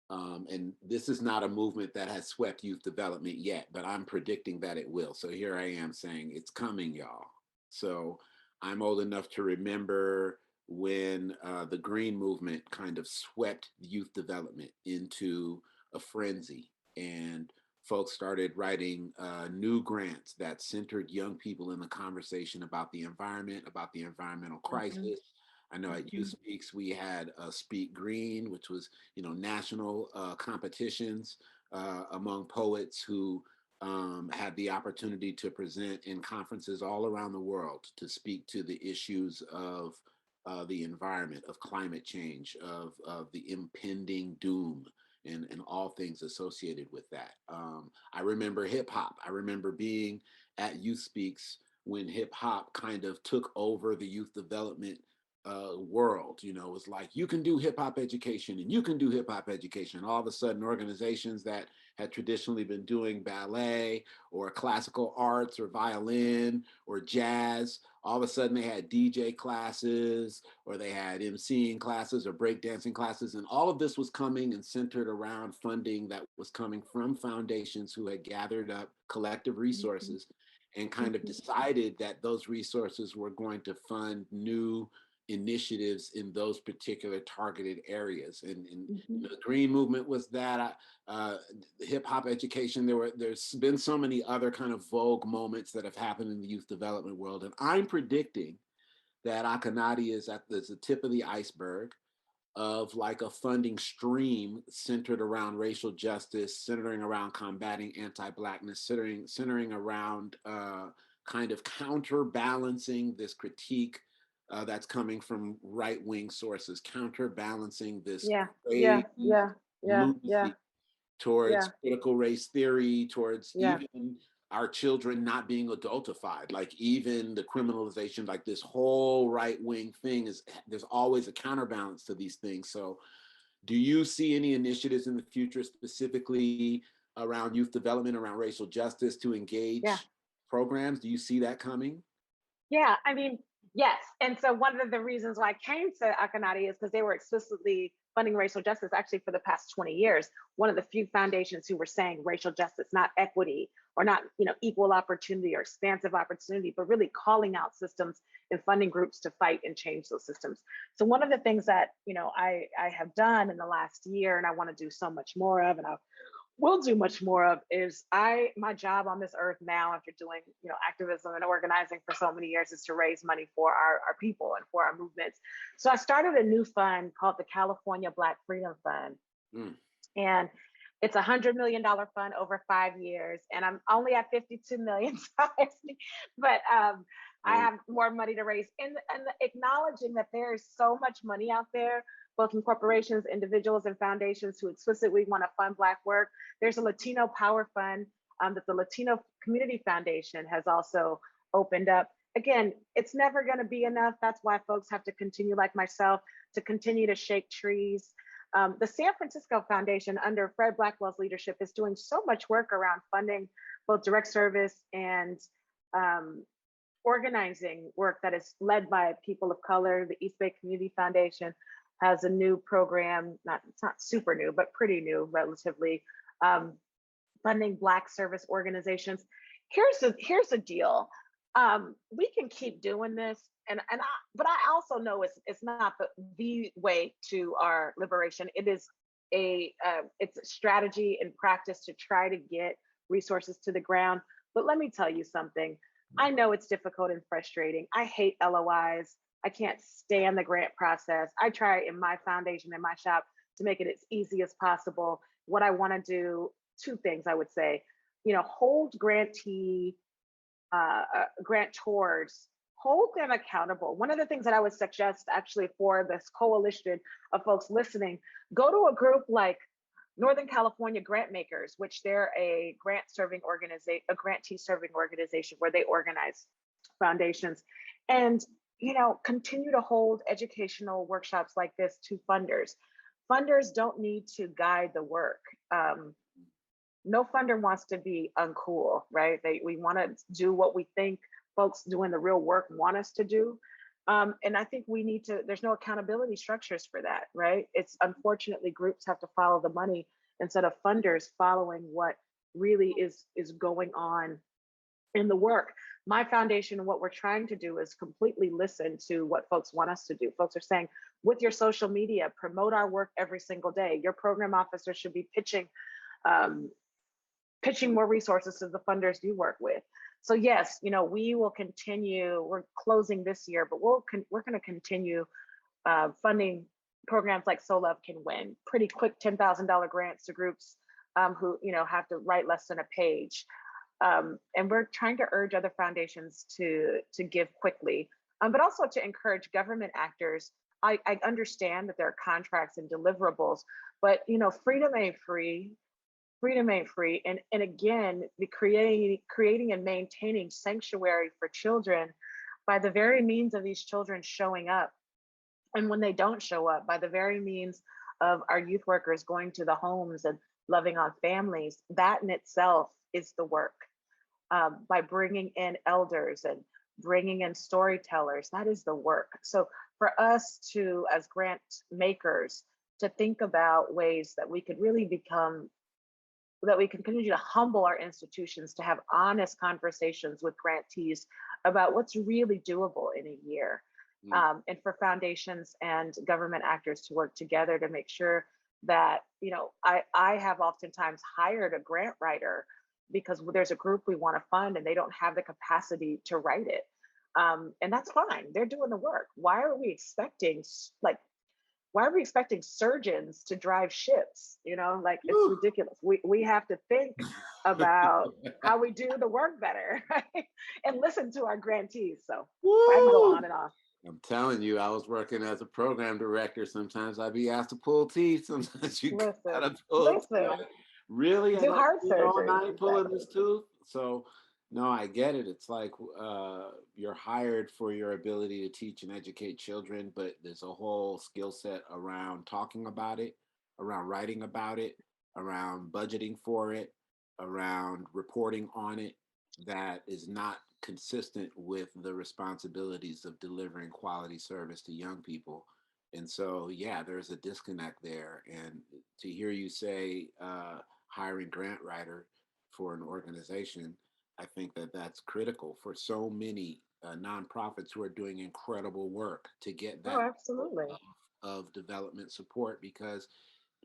and this is not a movement that has swept youth development yet, but I'm predicting that it will. So here I am saying it's coming, y'all. So I'm old enough to remember when the Green Movement kind of swept youth development into a frenzy, and folks started writing new grants that centered young people in the conversation about the environment, about the environmental crisis. I know at Youth Speaks, we had Speak Green, which was, national competitions among poets who had the opportunity to present in conferences all around the world to speak to the issues of the environment, of climate change, of the impending doom, and all things associated with that. I remember hip hop. I remember being at Youth Speaks when hip hop kind of took over the youth development world. It was like, you can do hip hop education and you can do hip hop education. And all of a sudden, organizations that had traditionally been doing ballet or classical arts or violin or jazz, all of a sudden they had DJ classes, or they had MCing classes or breakdancing classes. And all of this was coming and centered around funding that was coming from foundations who had gathered up collective resources and kind of decided that those resources were going to fund new initiatives in those particular targeted areas. And the Green Movement was that. Hip hop education, there's been so many other kind of vogue moments that have happened in the youth development world. And I'm predicting that Akanadi is at the tip of the iceberg of like a funding stream centered around racial justice, centering around combating anti-Blackness, centering around kind of counterbalancing this critique that's coming from right-wing sources, counterbalancing this Yeah, yeah, crazy yeah, yeah, yeah, lunacy towards yeah, critical race theory, towards yeah. even our children not being adultified, like even the criminalization, like this whole right wing thing is, there's always a counterbalance to these things. So do you see any initiatives in the future specifically around youth development, around racial justice to Yeah. engage programs? Do you see that coming? Yeah, I mean, yes. And so one of the reasons why I came to Akanadi is because they were explicitly funding racial justice actually for the past 20 years. One of the few foundations who were saying racial justice, not equity or not, equal opportunity or expansive opportunity, but really calling out systems and funding groups to fight and change those systems. So one of the things that, I have done in the last year and I want to do so much more of, and I will do much more of, is my job on this earth now, after doing activism and organizing for so many years, is to raise money for our people and for our movements. So I started a new fund called the California Black Freedom Fund. And it's $100 million fund over 5 years, and I'm only at 52 million. But I have more money to raise, and acknowledging that there is so much money out there, both from corporations, individuals, and foundations who explicitly want to fund Black work. There's a Latino Power Fund that the Latino Community Foundation has also opened up. Again, it's never going to be enough. That's why folks have to continue, like myself, to continue to shake trees. The San Francisco Foundation, under Fred Blackwell's leadership, is doing so much work around funding both direct service and organizing work that is led by people of color. The East Bay Community Foundation has a new program, it's not super new, but pretty new relatively, funding Black service organizations. Here's the deal. We can keep doing this, but I also know it's not the way to our liberation. It is it's a strategy and practice to try to get resources to the ground. But let me tell you something. I know it's difficult and frustrating. I hate LOIs. I can't stand the grant process. I try in my foundation, in my shop, to make it as easy as possible. What I want to do, two things I would say, hold grantors, hold them accountable. One of the things that I would suggest actually for this coalition of folks listening, go to a group like Northern California Grant Makers, which they're a grantee serving organization where they organize foundations, and continue to hold educational workshops like this to funders. Funders don't need to guide the work. No funder wants to be uncool, right? We want to do what we think folks doing the real work want us to do. And I think there's no accountability structures for that, right? It's unfortunately groups have to follow the money instead of funders following what really is going on in the work. My foundation, what we're trying to do is completely listen to what folks want us to do. Folks are saying, with your social media, promote our work every single day. Your program officer should be pitching more resources to the funders you work with. So yes, we will continue. We're closing this year, but we're going to continue funding programs like So Love Can Win, pretty quick $10,000 grants to groups who have to write less than a page. And we're trying to urge other foundations to give quickly, but also to encourage government actors. I understand that there are contracts and deliverables, but freedom ain't free. Freedom ain't free. And again, the creating and maintaining sanctuary for children by the very means of these children showing up. And when they don't show up, by the very means of our youth workers going to the homes and loving on families, that in itself is the work. By bringing in elders and bringing in storytellers, that is the work. So for us to, as grant makers, to think about ways that we could really that we can continue to humble our institutions, to have honest conversations with grantees about what's really doable in a year. And for foundations and government actors to work together to make sure that, I have oftentimes hired a grant writer because there's a group we want to fund and they don't have the capacity to write it. And that's fine. They're doing the work. Why are we expecting surgeons to drive ships? Like, it's Woo. ridiculous. We have to think about how we do the work better, right? And listen to our grantees. So I can go Woo. on and on. I'm telling you, I was working as a program director. Sometimes I'd be asked to pull teeth. Sometimes you Listen, gotta pull teeth. listen, Like, really? I do gotta heart sit all surgery. night pulling Exactly. this tooth? So, no, I get it. It's like you're hired for your ability to teach and educate children, but there's a whole skill set around talking about it, around writing about it, around budgeting for it, around reporting on it, that is not consistent with the responsibilities of delivering quality service to young people. And so, yeah, there's a disconnect there. And to hear you say hiring grant writer for an organization, I think that that's critical for so many nonprofits who are doing incredible work to get Oh, that absolutely. of development support, because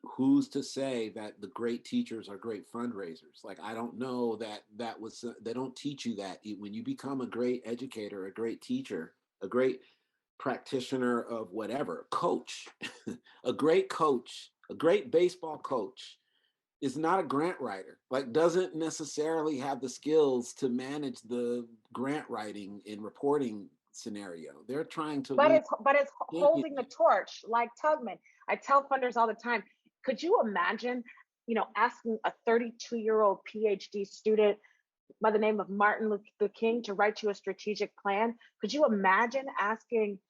who's to say that the great teachers are great fundraisers? Like, I don't know that they don't teach you that when you become a great educator, a great teacher, a great practitioner of whatever, coach, a great coach, a great baseball coach is not a grant writer, like doesn't necessarily have the skills to manage the grant writing and reporting scenario. They're trying to But win it's holding the championships. torch like Tubman. I tell funders all the time, could you imagine, asking a 32-year-old PhD student by the name of Martin Luther King to write you a strategic plan? Could you imagine asking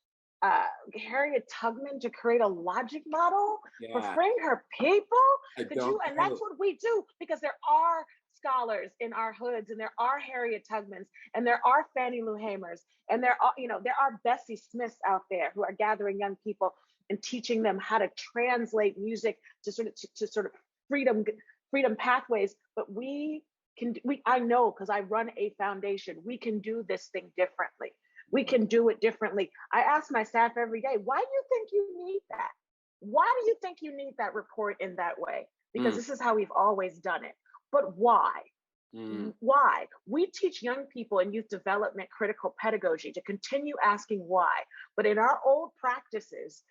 uh, Harriet Tubman to create a logic model for Yeah, freeing her people? I Could you? don't And know. that's what we do, because there are scholars in our hoods, and there are Harriet Tubmans, and there are Fannie Lou Hamers, and there are Bessie Smiths out there who are gathering young people and teaching them how to translate music to sort of freedom pathways. But I know, because I run a foundation, we can do this thing differently. We can do it differently. I ask my staff every day, why do you think you need that? Why do you think you need that report in that way? Because Mm, this is how we've always done it. But why? mm, Why? We teach young people in youth development critical pedagogy to continue asking why. But in our old practices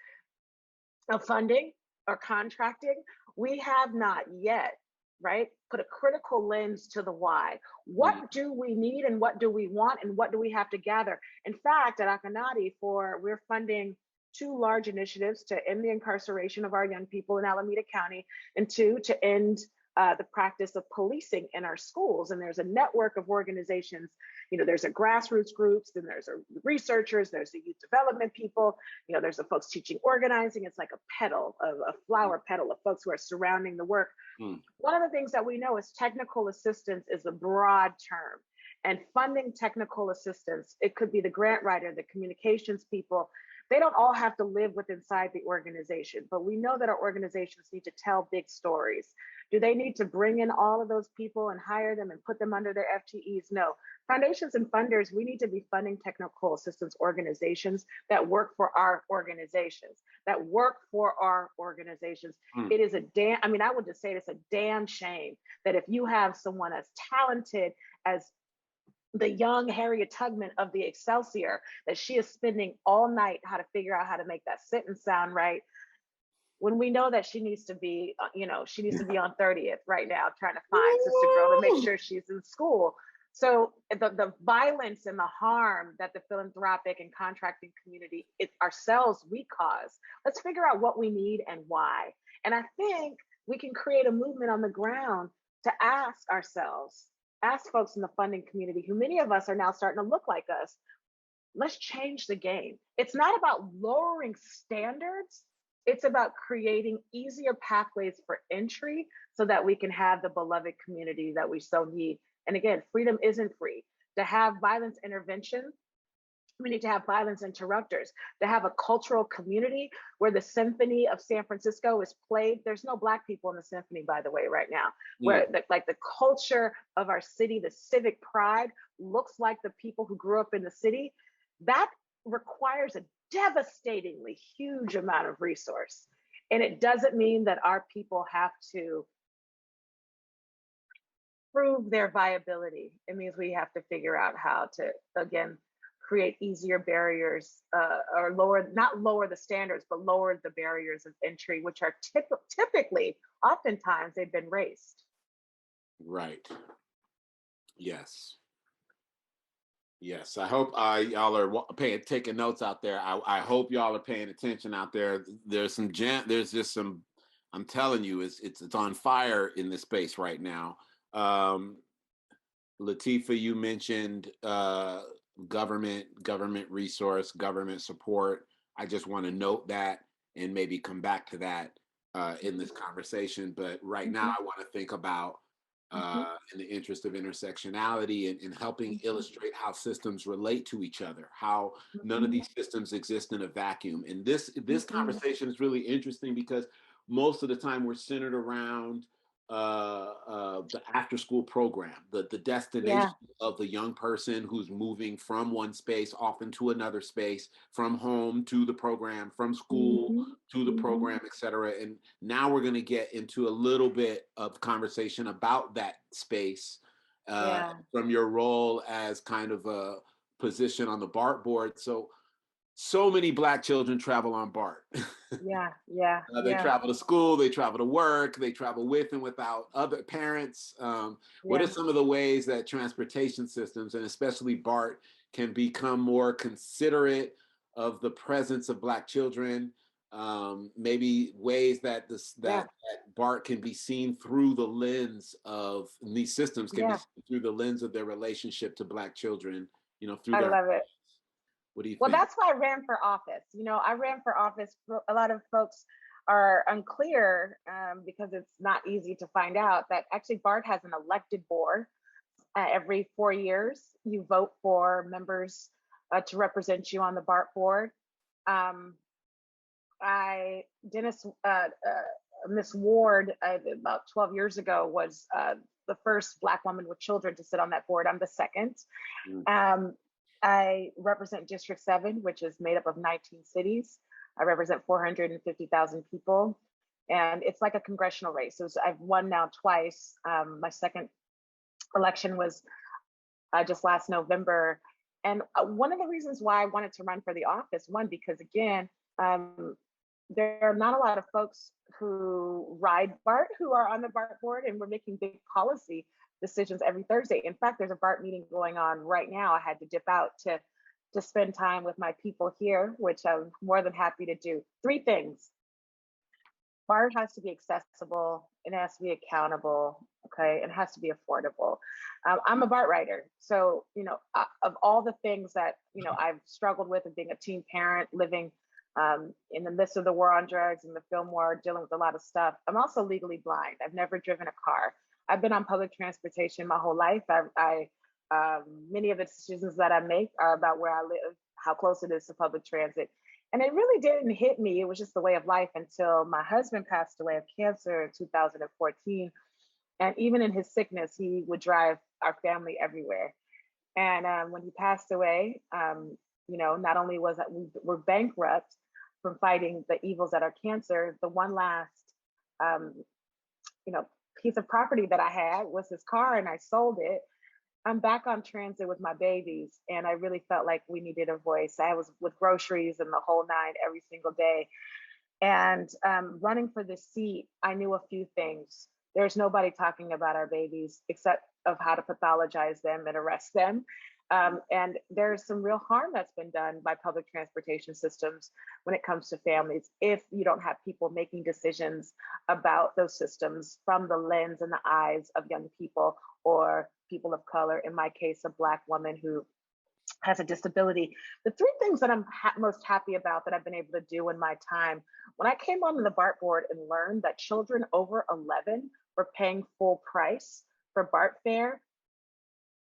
of funding or contracting, we have not yet, right, put a critical lens to the why. What mm, do we need, and what do we want, and what do we have to gather? In fact, at Akanadi, we're funding two large initiatives to end the incarceration of our young people in Alameda County, and two, to end the practice of policing in our schools. And there's a network of organizations. There's a grassroots groups, then there's a researchers, there's the youth development people, there's the folks teaching organizing. It's like a flower petal of folks who are surrounding the work. mm. One of the things that we know is technical assistance is a broad term. And funding technical assistance, it could be the grant writer, the communications people. They don't all have to live inside the organization, but we know that our organizations need to tell big stories. Do they need to bring in all of those people and hire them and put them under their FTEs? No. Foundations and funders, we need to be funding technical assistance organizations that work for our organizations, Mm. It is I would just say it's a damn shame that if you have someone as talented as the young Harriet Tubman of the Excelsior, that she is spending all night how to figure out how to make that sentence sound right, when we know that she needs to be on 30th right now trying to find sister girl to make Woo! sure she's in school. So the violence and the harm that the philanthropic and contracting community ourselves we cause, let's figure out what we need and why. And I think we can create a movement on the ground to ask folks in the funding community, who many of us are now starting to look like us, let's change the game. It's not about lowering standards. It's about creating easier pathways for entry so that we can have the beloved community that we so need. And again, freedom isn't free. To have violence intervention, we need to have violence interrupters. To have a cultural community where the Symphony of San Francisco is played. There's no Black people in the symphony, by the way, right now. Mm. Where the culture of our city, the civic pride, looks like the people who grew up in the city. That requires a devastatingly huge amount of resource. And it doesn't mean that our people have to prove their viability. It means we have to figure out how to, again, create easier barriers or not lower the standards, but lower the barriers of entry, which are typically, oftentimes, they've been raised. Right. Yes. Yes. I hope y'all are taking notes out there. I hope y'all are paying attention out there. There's just some, I'm telling you, it's on fire in this space right now. Lateefa, you mentioned government resource, government support. I just want to note that and maybe come back to that in this conversation. But right now, I want to think about, in the interest of intersectionality and helping illustrate how systems relate to each other, how none of these systems exist in a vacuum. And this conversation is really interesting because most of the time we're centered around the after school program, the destination of the young person who's moving from one space often to another space, from home to the program, from school to the program, et cetera. And now we're going to get into a little bit of conversation about that space from your role as kind of a position on the BART board. So many Black children travel on BART. They travel to school, they travel to work, they travel with and without other parents. What are some of the ways that transportation systems, and especially BART, can become more considerate of the presence of Black children? Maybe ways that that BART can be seen through the lens of, these systems can be seen through the lens of their relationship to Black children, through I their love it. What do you Well, think? that's why I ran for office. I ran for office. A lot of folks are unclear because it's not easy to find out that actually BART has an elected board. Every 4 years, you vote for members to represent you on the BART board. Miss Ward, about 12 years ago, was the first Black woman with children to sit on that board. I'm the second. I represent District 7, which is made up of 19 cities. I represent 450,000 people. And it's like a congressional race. So I've won now twice. My second election was just last November. And one of the reasons why I wanted to run for the office, one, because again, there are not a lot of folks who ride BART who are on the BART board, and we're making big policy decisions every Thursday. In fact, there's a BART meeting going on right now. I had to dip out to spend time with my people here, which I'm more than happy to do. 3 things. BART has to be accessible, it has to be accountable, okay? It has to be affordable. I'm a BART rider. So, of all the things that, I've struggled with, of being a teen parent, living in the midst of the war on drugs and the film war, dealing with a lot of stuff, I'm also legally blind. I've never driven a car. I've been on public transportation my whole life. Many of the decisions that I make are about where I live, how close it is to public transit. And it really didn't hit me. It was just the way of life until my husband passed away of cancer in 2014. And even in his sickness, he would drive our family everywhere. And when he passed away, not only was that we were bankrupt from fighting the evils that are cancer, the one last, piece of property that I had was his car, and I sold it. I'm back on transit with my babies, and I really felt like we needed a voice. I was with groceries and the whole nine every single day. And running for this seat, I knew a few things. There's nobody talking about our babies except of how to pathologize them and arrest them. And there's some real harm that's been done by public transportation systems when it comes to families, if you don't have people making decisions about those systems from the lens and the eyes of young people or people of color, in my case, a Black woman who has a disability. The 3 things that I'm most happy about that I've been able to do in my time, when I came onto the BART board and learned that children over 11 were paying full price for BART fare,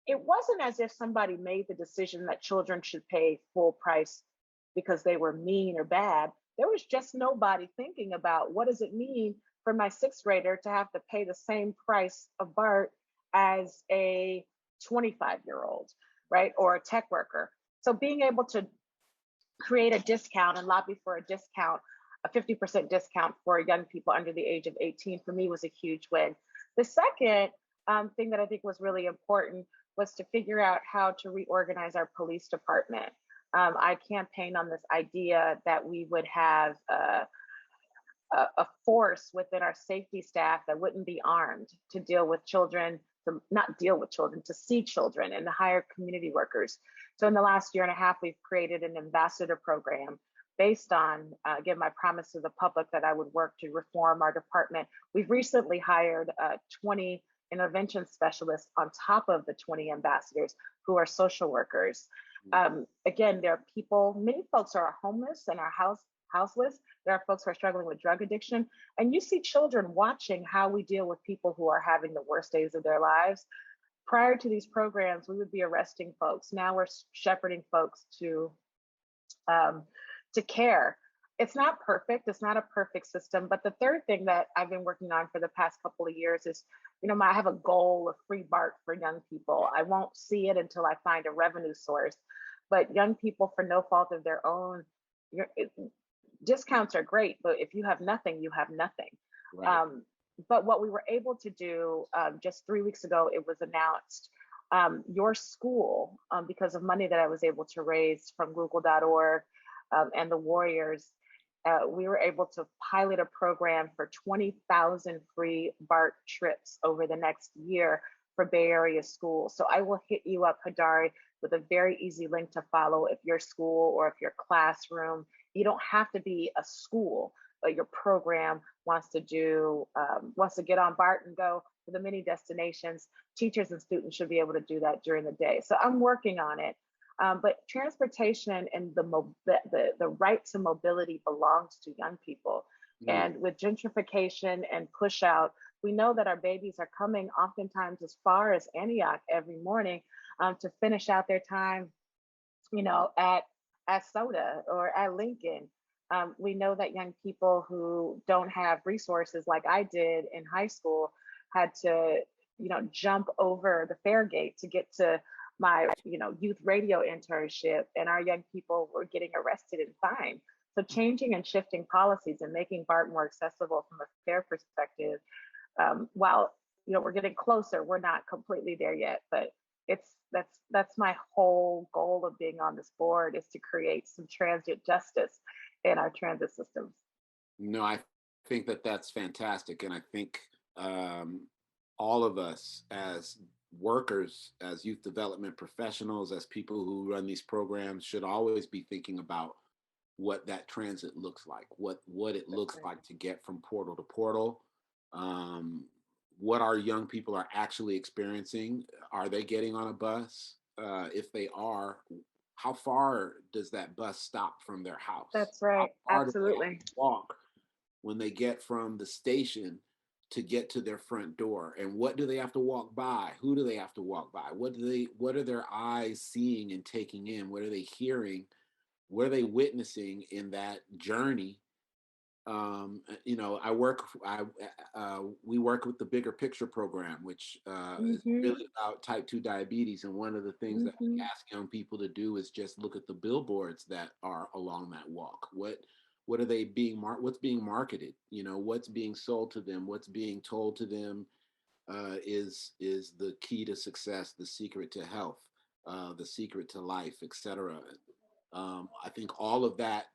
it wasn't as if somebody made the decision that children should pay full price because they were mean or bad. There was just nobody thinking about what does it mean for my 6th grader to have to pay the same price of BART as a 25-year-old, right? Or a tech worker. So being able to create a discount and lobby for a discount, a 50% discount for young people under the age of 18, for me was a huge win. The second thing that I think was really important was to figure out how to reorganize our police department. I campaigned on this idea that we would have a force within our safety staff that wouldn't be armed to deal with children, to not deal with children, to see children and to hire community workers. So in the last year and a half, we've created an ambassador program based on, again, my promise to the public that I would work to reform our department. We've recently hired 20 intervention specialists on top of the 20 ambassadors who are social workers. Again, there are people, many folks are homeless and are houseless. There are folks who are struggling with drug addiction. And you see children watching how we deal with people who are having the worst days of their lives. Prior to these programs, we would be arresting folks. Now we're shepherding folks to care. It's not perfect. It's not a perfect system. But the third thing that I've been working on for the past couple of years is, I have a goal of free BART for young people. I won't see it until I find a revenue source. But young people, for no fault of their own, discounts are great, but if you have nothing, you have nothing. Right. But what we were able to do just 3 weeks ago, it was announced, your school, because of money that I was able to raise from Google.org and the Warriors, we were able to pilot a program for 20,000 free BART trips over the next year for Bay Area schools. So I will hit you up, Hadari, with a very easy link to follow if your school or if your classroom, you don't have to be a school, but your program wants to get on BART and go to the many destinations. Teachers and students should be able to do that during the day. So I'm working on it. But transportation and the right to mobility belongs to young people. And with gentrification and push out, we know that our babies are coming oftentimes as far as Antioch every morning to finish out their time, at Soda or at Lincoln. We know that young people who don't have resources like I did in high school had to, jump over the fare gate to get to my, youth radio internship, and our young people were getting arrested and fined. So changing and shifting policies and making BART more accessible from a fare perspective, while, we're getting closer, we're not completely there yet, but that's my whole goal of being on this board, is to create some transit justice in our transit systems. No, I think that that's fantastic. And I think all of us as workers, as youth development professionals, as people who run these programs should always be thinking about what that transit looks like, what it looks like to get from portal to portal, what our young people are actually experiencing. Are they getting on a bus? If they are, how far does that bus stop from their house? That's right. Absolutely. Do they walk when they get from the station to get to their front door? And what do they have to walk by? Who do they have to walk by? What are their eyes seeing and taking in? What are they hearing? What are they witnessing in that journey? We work with the Bigger Picture program, which is really about type 2 diabetes. And one of the things that we ask young people to do is just look at the billboards that are along that walk. What are they what's being marketed? What's being sold to them? What's being told to them is the key to success, the secret to health, the secret to life, etc. I think all of that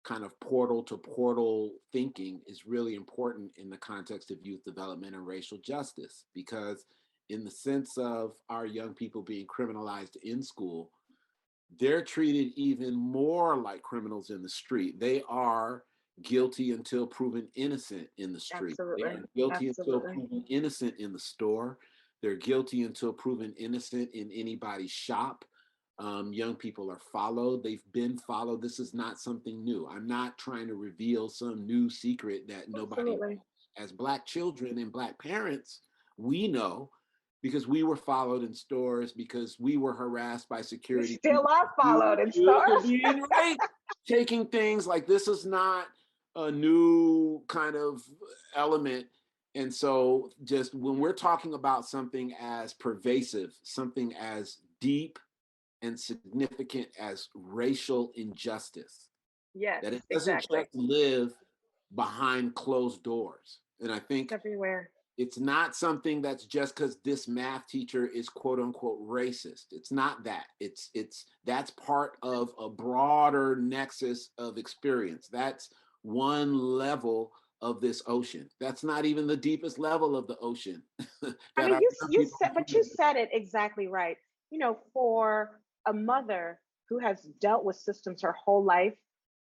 kind of portal to portal thinking is really important in the context of youth development and racial justice, because in the sense of our young people being criminalized in school, they're treated even more like criminals in the street. They are guilty until proven innocent in the street. Absolutely. They are guilty until proven innocent in the store. They're guilty until proven innocent in anybody's shop. Young people are followed. They've been followed. This is not something new. I'm not trying to reveal some new secret that nobody knows. As Black children and Black parents, we know, because we were followed in stores, because we were harassed by security. We still are followed in stores. Being raped, taking things like this is not a new kind of element. And so just when we're talking about something as pervasive, something as deep and significant as racial injustice, that it doesn't just live behind closed doors. And I think it's everywhere. It's not something that's just because this math teacher is quote unquote racist. It's not that. It's that's part of a broader nexus of experience. That's one level of this ocean. That's not even the deepest level of the ocean. I that mean, our young you people said, but you said it exactly right. You know, for a mother who has dealt with systems her whole life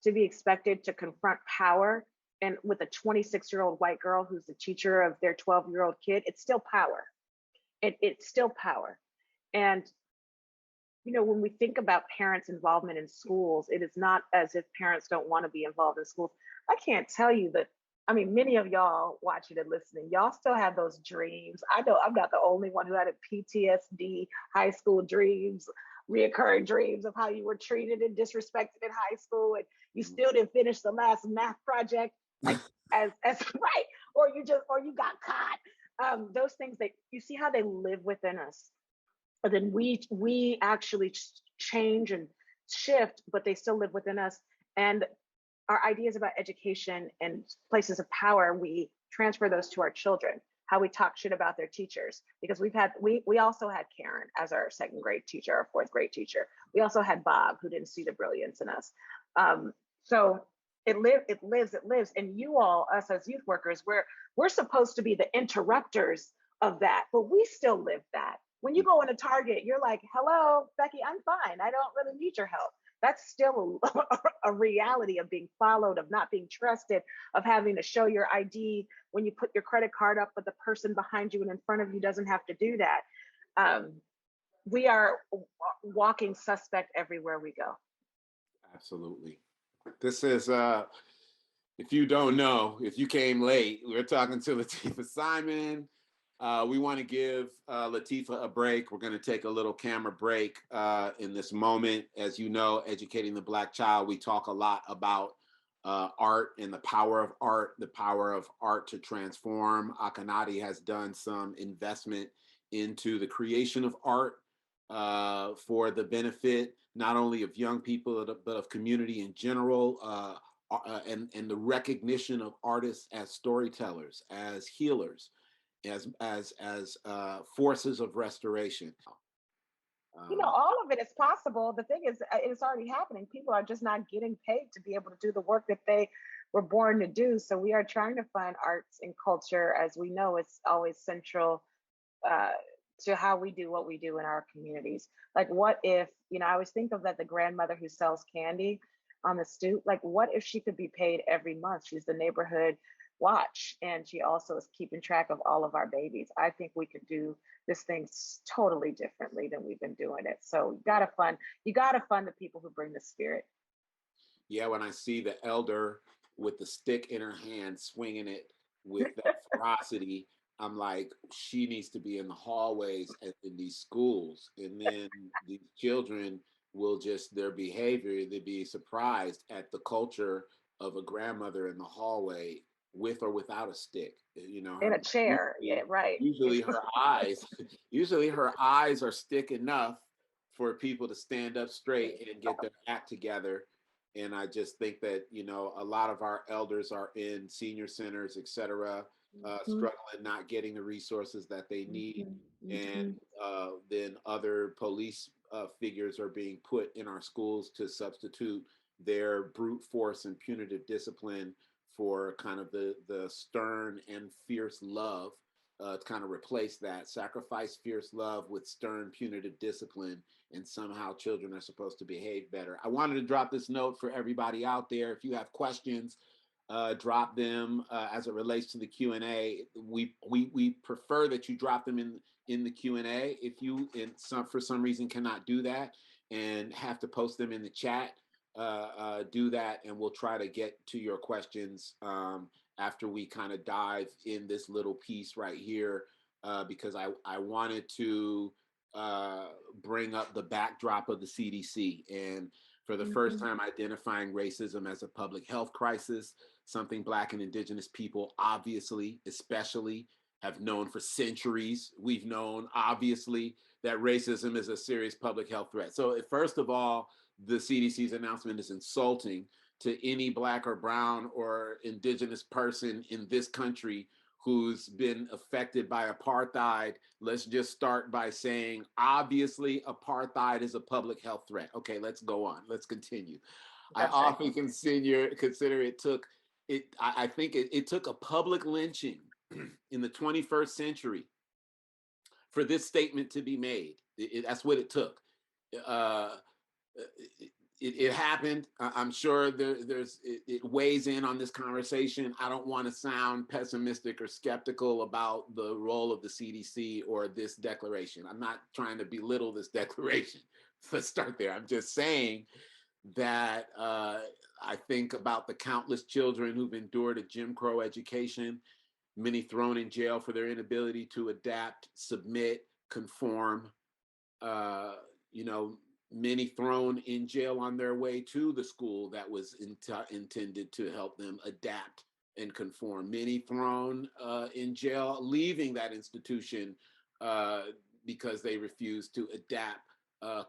to be expected to confront power, and with a 26-year-old white girl who's the teacher of their 12-year-old kid, it's still power. It's still power. And you know, when we think about parents' involvement in schools, it is not as if parents don't want to be involved in schools. I can't tell you that. I mean, many of y'all watching and listening, y'all still have those dreams. I know I'm not the only one who had a PTSD, high school dreams, reoccurring dreams of how you were treated and disrespected in high school, and you still didn't finish the last math project, like as right, or you got caught. Those things that you see how they live within us, but then we actually change and shift, but they still live within us. And our ideas about education and places of power, we transfer those to our children. How we talk shit about their teachers, because we also had Karen as our second grade teacher, our fourth grade teacher. We also had Bob, who didn't see the brilliance in us. So it lives. And you all, us as youth workers, we're supposed to be the interrupters of that, but we still live that. When you go into Target, you're like, hello, Becky, I'm fine. I don't really need your help. That's still a reality of being followed, of not being trusted, of having to show your ID when you put your credit card up, but the person behind you and in front of you doesn't have to do that. We are walking suspect everywhere we go. Absolutely. This is, if you don't know, if you came late, we're talking to Lateefa Simon. We want to give Lateefa a break. We're going to take a little camera break in this moment. As you know, Educating the Black Child, we talk a lot about art and the power of art to transform. Akanadi has done some investment into the creation of art for the benefit not only of young people, but of community in general, and the recognition of artists as storytellers, as healers, as forces of restoration. You know, all of it is possible. The thing is, it's already happening. People are just not getting paid to be able to do the work that they were born to do. So we are trying to find arts and culture, as we know, it's always central to how we do what we do in our communities. Like, what if, you know, I always think of that the grandmother who sells candy on the stoop. Like, what if she could be paid every month? She's the neighborhood watch, and she also is keeping track of all of our babies. I think we could do this thing totally differently than we've been doing it. So you gotta fund the people who bring the spirit. Yeah, when I see the elder with the stick in her hand, swinging it with that ferocity, I'm like, she needs to be in the hallways in these schools. And then these children will just, their behavior, they'd be surprised at the culture of a grandmother in the hallway with or without a stick. You know, In a chair. Yeah, right. usually her eyes, usually her eyes are stick enough for people to stand up straight and get their act together. And I just think that, you know, a lot of our elders are in senior centers, et cetera, struggling, not getting the resources that they need. And then other police figures are being put in our schools to substitute their brute force and punitive discipline for kind of the stern and fierce love, to kind of replace that, sacrifice fierce love with stern punitive discipline, and somehow children are supposed to behave better. I wanted to drop this note for everybody out there. If you have questions, drop them as it relates to the Q&A. We prefer that you drop them in the Q&A. If you for some reason cannot do that and have to post them in the chat, do that, and we'll try to get to your questions after we kind of dive in this little piece right here, because I wanted to bring up the backdrop of the CDC, and for the first time identifying racism as a public health crisis, something Black and Indigenous people obviously, especially, have known for centuries. We've known, obviously, that racism is a serious public health threat. So first of all, the CDC's announcement is insulting to any Black or brown or Indigenous person in this country who's been affected by apartheid, let's just start by saying, obviously, apartheid is a public health threat. Okay, let's go on. Let's continue. That's I right. often consider it took it. I think it took a public lynching in the 21st century for this statement to be made. That's what it took. Uh, it happened. I'm sure it weighs in on this conversation. I don't want to sound pessimistic or skeptical about the role of the CDC or this declaration. I'm not trying to belittle this declaration. Let's start there. I'm just saying that I think about the countless children who've endured a Jim Crow education, many thrown in jail for their inability to adapt, submit, conform, you know, many thrown in jail on their way to the school that was intended to help them adapt and conform. Many thrown in jail, leaving that institution because they refused to adapt,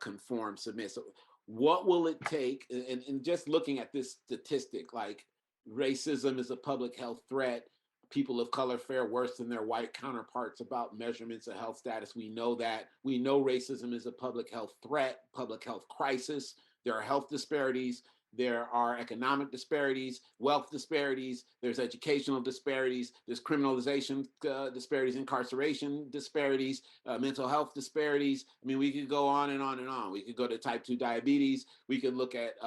conform, submit. So what will it take? And just looking at this statistic, like racism is a public health threat. People of color fare worse than their white counterparts about measurements of health status. We know that. We know racism is a public health threat, public health crisis. There are health disparities. There are economic disparities, wealth disparities. There's educational disparities. There's criminalization disparities, incarceration disparities, mental health disparities. I mean, we could go on and on and on. We could go to type 2 diabetes. We could look at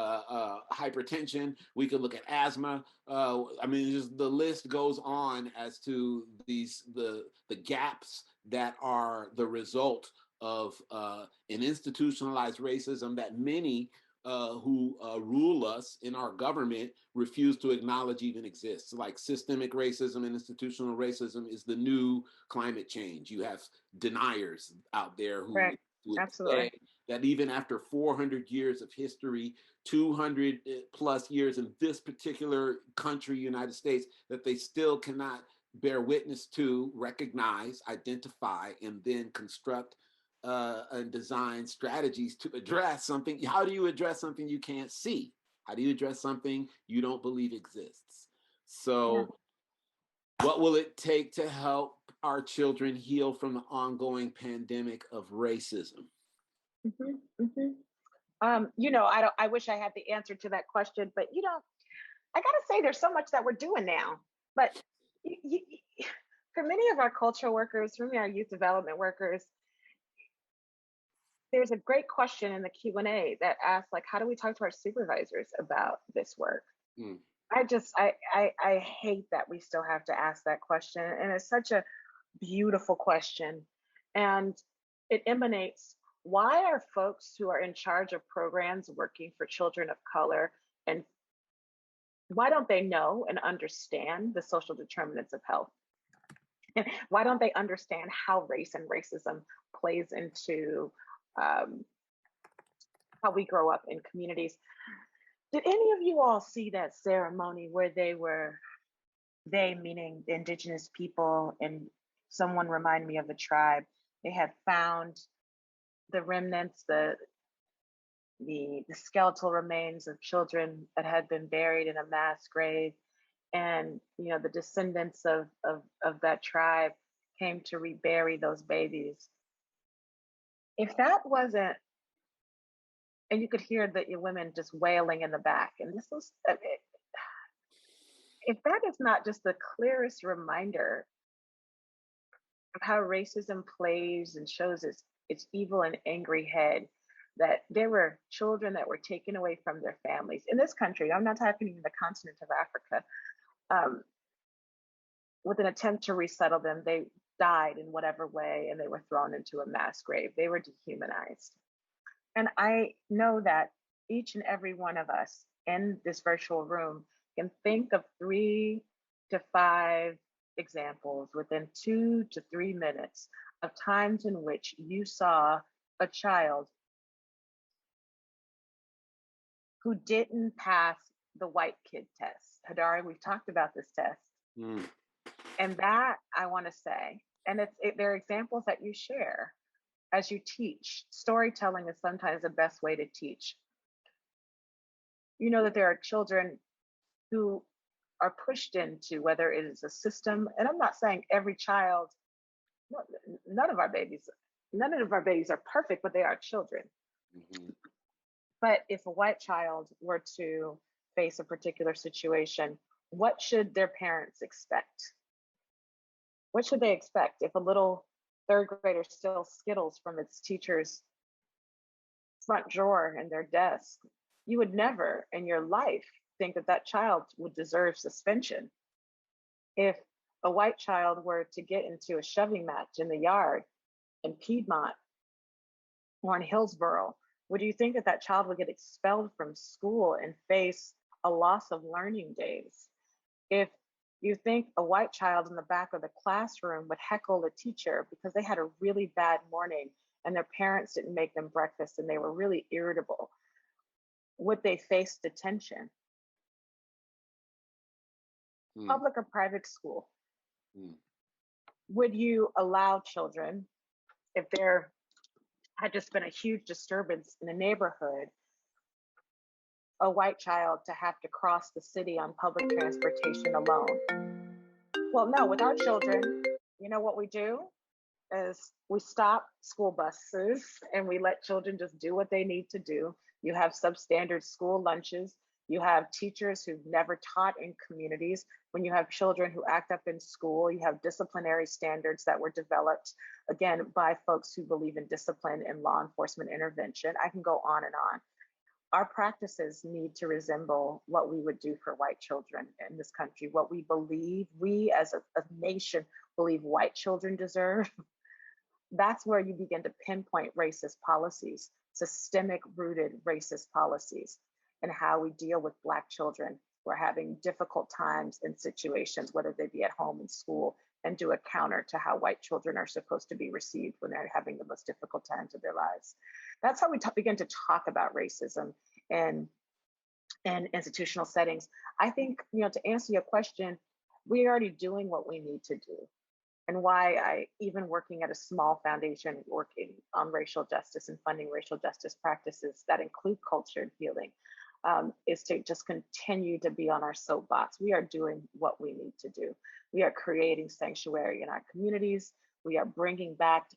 hypertension. We could look at asthma. I mean, just the list goes on as to the gaps that are the result of an institutionalized racism that many who rule us in our government refuse to acknowledge even exists. Like systemic racism and institutional racism is the new climate change. You have deniers out there who Right. would Absolutely. say that even after 400 years of history, 200 plus years in this particular country, United States, that they still cannot bear witness to, recognize, identify, and then construct and design strategies to address something. How do you address something you can't see? How do you address something you don't believe exists? Yeah. So, what will it take to help our children heal from the ongoing pandemic of racism? You know, I wish I had the answer to that question, but you know, I gotta say, there's so much that we're doing now. But y- y- for many of our cultural workers, for many of our youth development workers, there's a great question in the Q&A that asks, like, how do we talk to our supervisors about this work? Mm. I hate that we still have to ask that question, and it's such a beautiful question, and it emanates. Why are folks who are in charge of programs working for children of color, and why don't they know and understand the social determinants of health? And why don't they understand how race and racism plays into um, how we grow up in communities? Did any of you all see that ceremony where they meaning the indigenous people, and someone remind me of the tribe, they had found the remnants, the skeletal remains of children that had been buried in a mass grave, and you know the descendants of that tribe came to rebury those babies. If that wasn't, and you could hear the women just wailing in the back, and this was, if that is not just the clearest reminder of how racism plays and shows its evil and angry head, that there were children that were taken away from their families in this country. I'm not talking in the continent of Africa. With an attempt to resettle them, they died in whatever way, and they were thrown into a mass grave. They were dehumanized. And I know that each and every one of us in this virtual room can think of 3 to 5 examples within 2 to 3 minutes of times in which you saw a child who didn't pass the white kid test. Hadari, we've talked about this test. Mm. And that I want to say, and there are examples that you share as you teach. Storytelling is sometimes the best way to teach. You know that there are children who are pushed into, whether it is a system, and I'm not saying every child, no, none of our babies, none of our babies are perfect, but they are children. Mm-hmm. But if a white child were to face a particular situation, what should their parents expect? What should they expect if a little third grader steals Skittles from its teacher's front drawer in their desk? You would never in your life think that that child would deserve suspension. If a white child were to get into a shoving match in the yard in Piedmont or in Hillsborough, would you think that that child would get expelled from school and face a loss of learning days? If you think a white child in the back of the classroom would heckle a teacher because they had a really bad morning and their parents didn't make them breakfast and they were really irritable, would they face detention? Mm. Public or private school? Mm. Would you allow children, if there had just been a huge disturbance in a neighborhood, a white child to have to cross the city on public transportation alone? Well, no, with our children, you know what we do is we stop school buses and we let children just do what they need to do. You have substandard school lunches. You have teachers who've never taught in communities. When you have children who act up in school, you have disciplinary standards that were developed, again, by folks who believe in discipline and law enforcement intervention. I can go on and on. Our practices need to resemble what we would do for white children in this country, what we believe, we as a nation believe white children deserve. That's where you begin to pinpoint racist policies, systemic rooted racist policies, and how we deal with Black children who are having difficult times in situations, whether they be at home in school, and do a counter to how white children are supposed to be received when they're having the most difficult times of their lives. That's how we begin to talk about racism and institutional settings. I think, to answer your question, we're already doing what we need to do. And why I, even working at a small foundation, working on racial justice and funding racial justice practices that include culture and healing, is to just continue to be on our soapbox. We are doing what we need to do. We are creating sanctuary in our communities. We are bringing back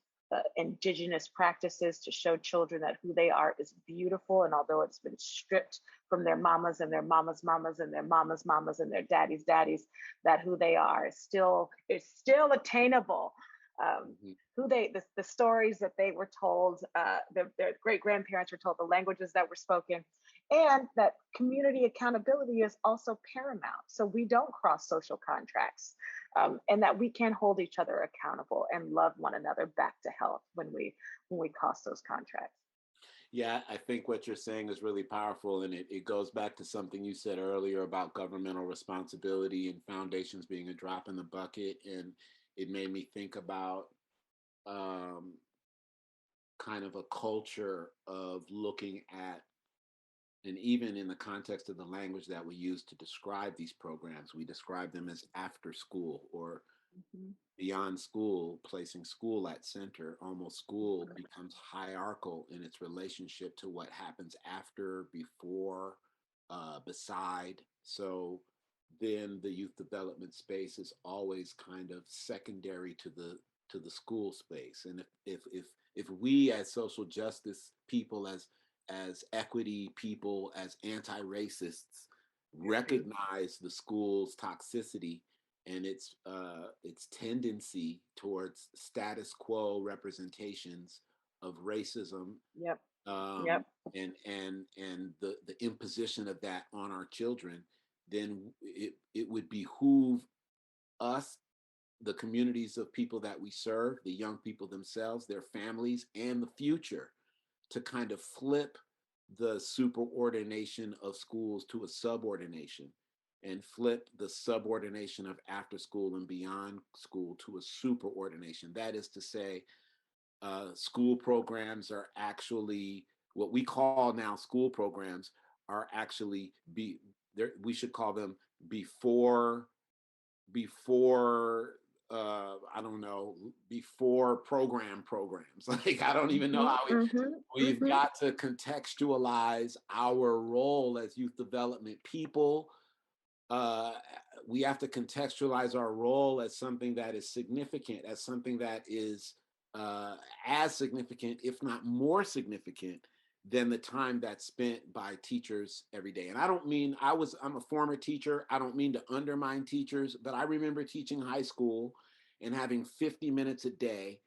indigenous practices to show children that who they are is beautiful. And although it's been stripped from their mamas and their mamas' mamas and their mamas' mamas and their daddies' daddies, that who they are is still attainable. The stories that they were told, their great grandparents were told, the languages that were spoken, and that community accountability is also paramount. So we don't cross social contracts, and that we can hold each other accountable and love one another back to health when we cross those contracts. Yeah, I think what you're saying is really powerful, and it goes back to something you said earlier about governmental responsibility and foundations being a drop in the bucket. And it made me think about kind of a culture of looking at, and even in the context of the language that we use to describe these programs, we describe them as after school or beyond school, placing school at center. Almost school becomes hierarchical in its relationship to what happens after, before, beside. So then the youth development space is always kind of secondary to the school space. And if we as social justice people, as equity people, as anti-racists, recognize the school's toxicity and its tendency towards status quo representations of racism, Yep. and the imposition of that on our children, then it would behoove us, the communities of people that we serve, the young people themselves, their families, and the future, to kind of flip the superordination of schools to a subordination, and flip the subordination of after school and beyond school to a superordination. That is to say, school programs are actually, what we call now school programs are actually, we should call them before I don't know, before programs. Like, I don't even know how we've got to contextualize our role as youth development people, we have to contextualize our role as something that is significant, as something that is as significant, if not more significant, than the time that's spent by teachers every day. And I don't mean, I'm a former teacher. I don't mean to undermine teachers, but I remember teaching high school and having 50 minutes a day,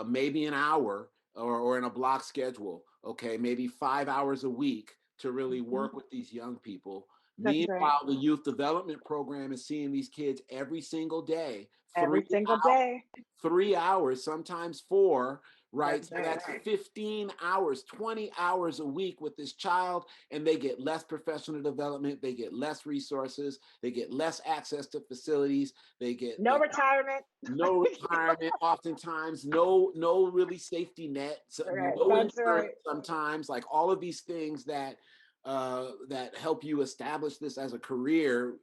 maybe an hour or in a block schedule, okay, maybe 5 hours a week to really work with these young people. That's right. Meanwhile, the youth development program is seeing these kids every single day, Every single day. 3 hours, sometimes 4, right? That's So that's 15 hours, 20 hours a week with this child, and they get less professional development, they get less resources, they get less access to facilities, they get no retirement. No retirement, oftentimes, no really safety net, Right. no That's insurance right. sometimes, like all of these things that that help you establish this as a career.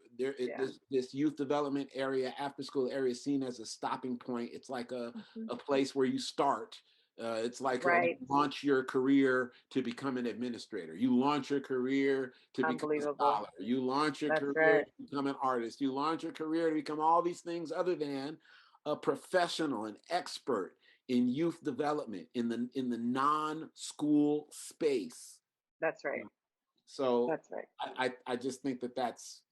This youth development area, after school area, is seen as a stopping point. It's like a place where you start. It's like you launch your career to become an administrator. You launch your career to become a scholar. You launch your career to become an artist. You launch your career to become all these things other than a professional, an expert in youth development in the non-school space. That's right. So that's right. I just think that that's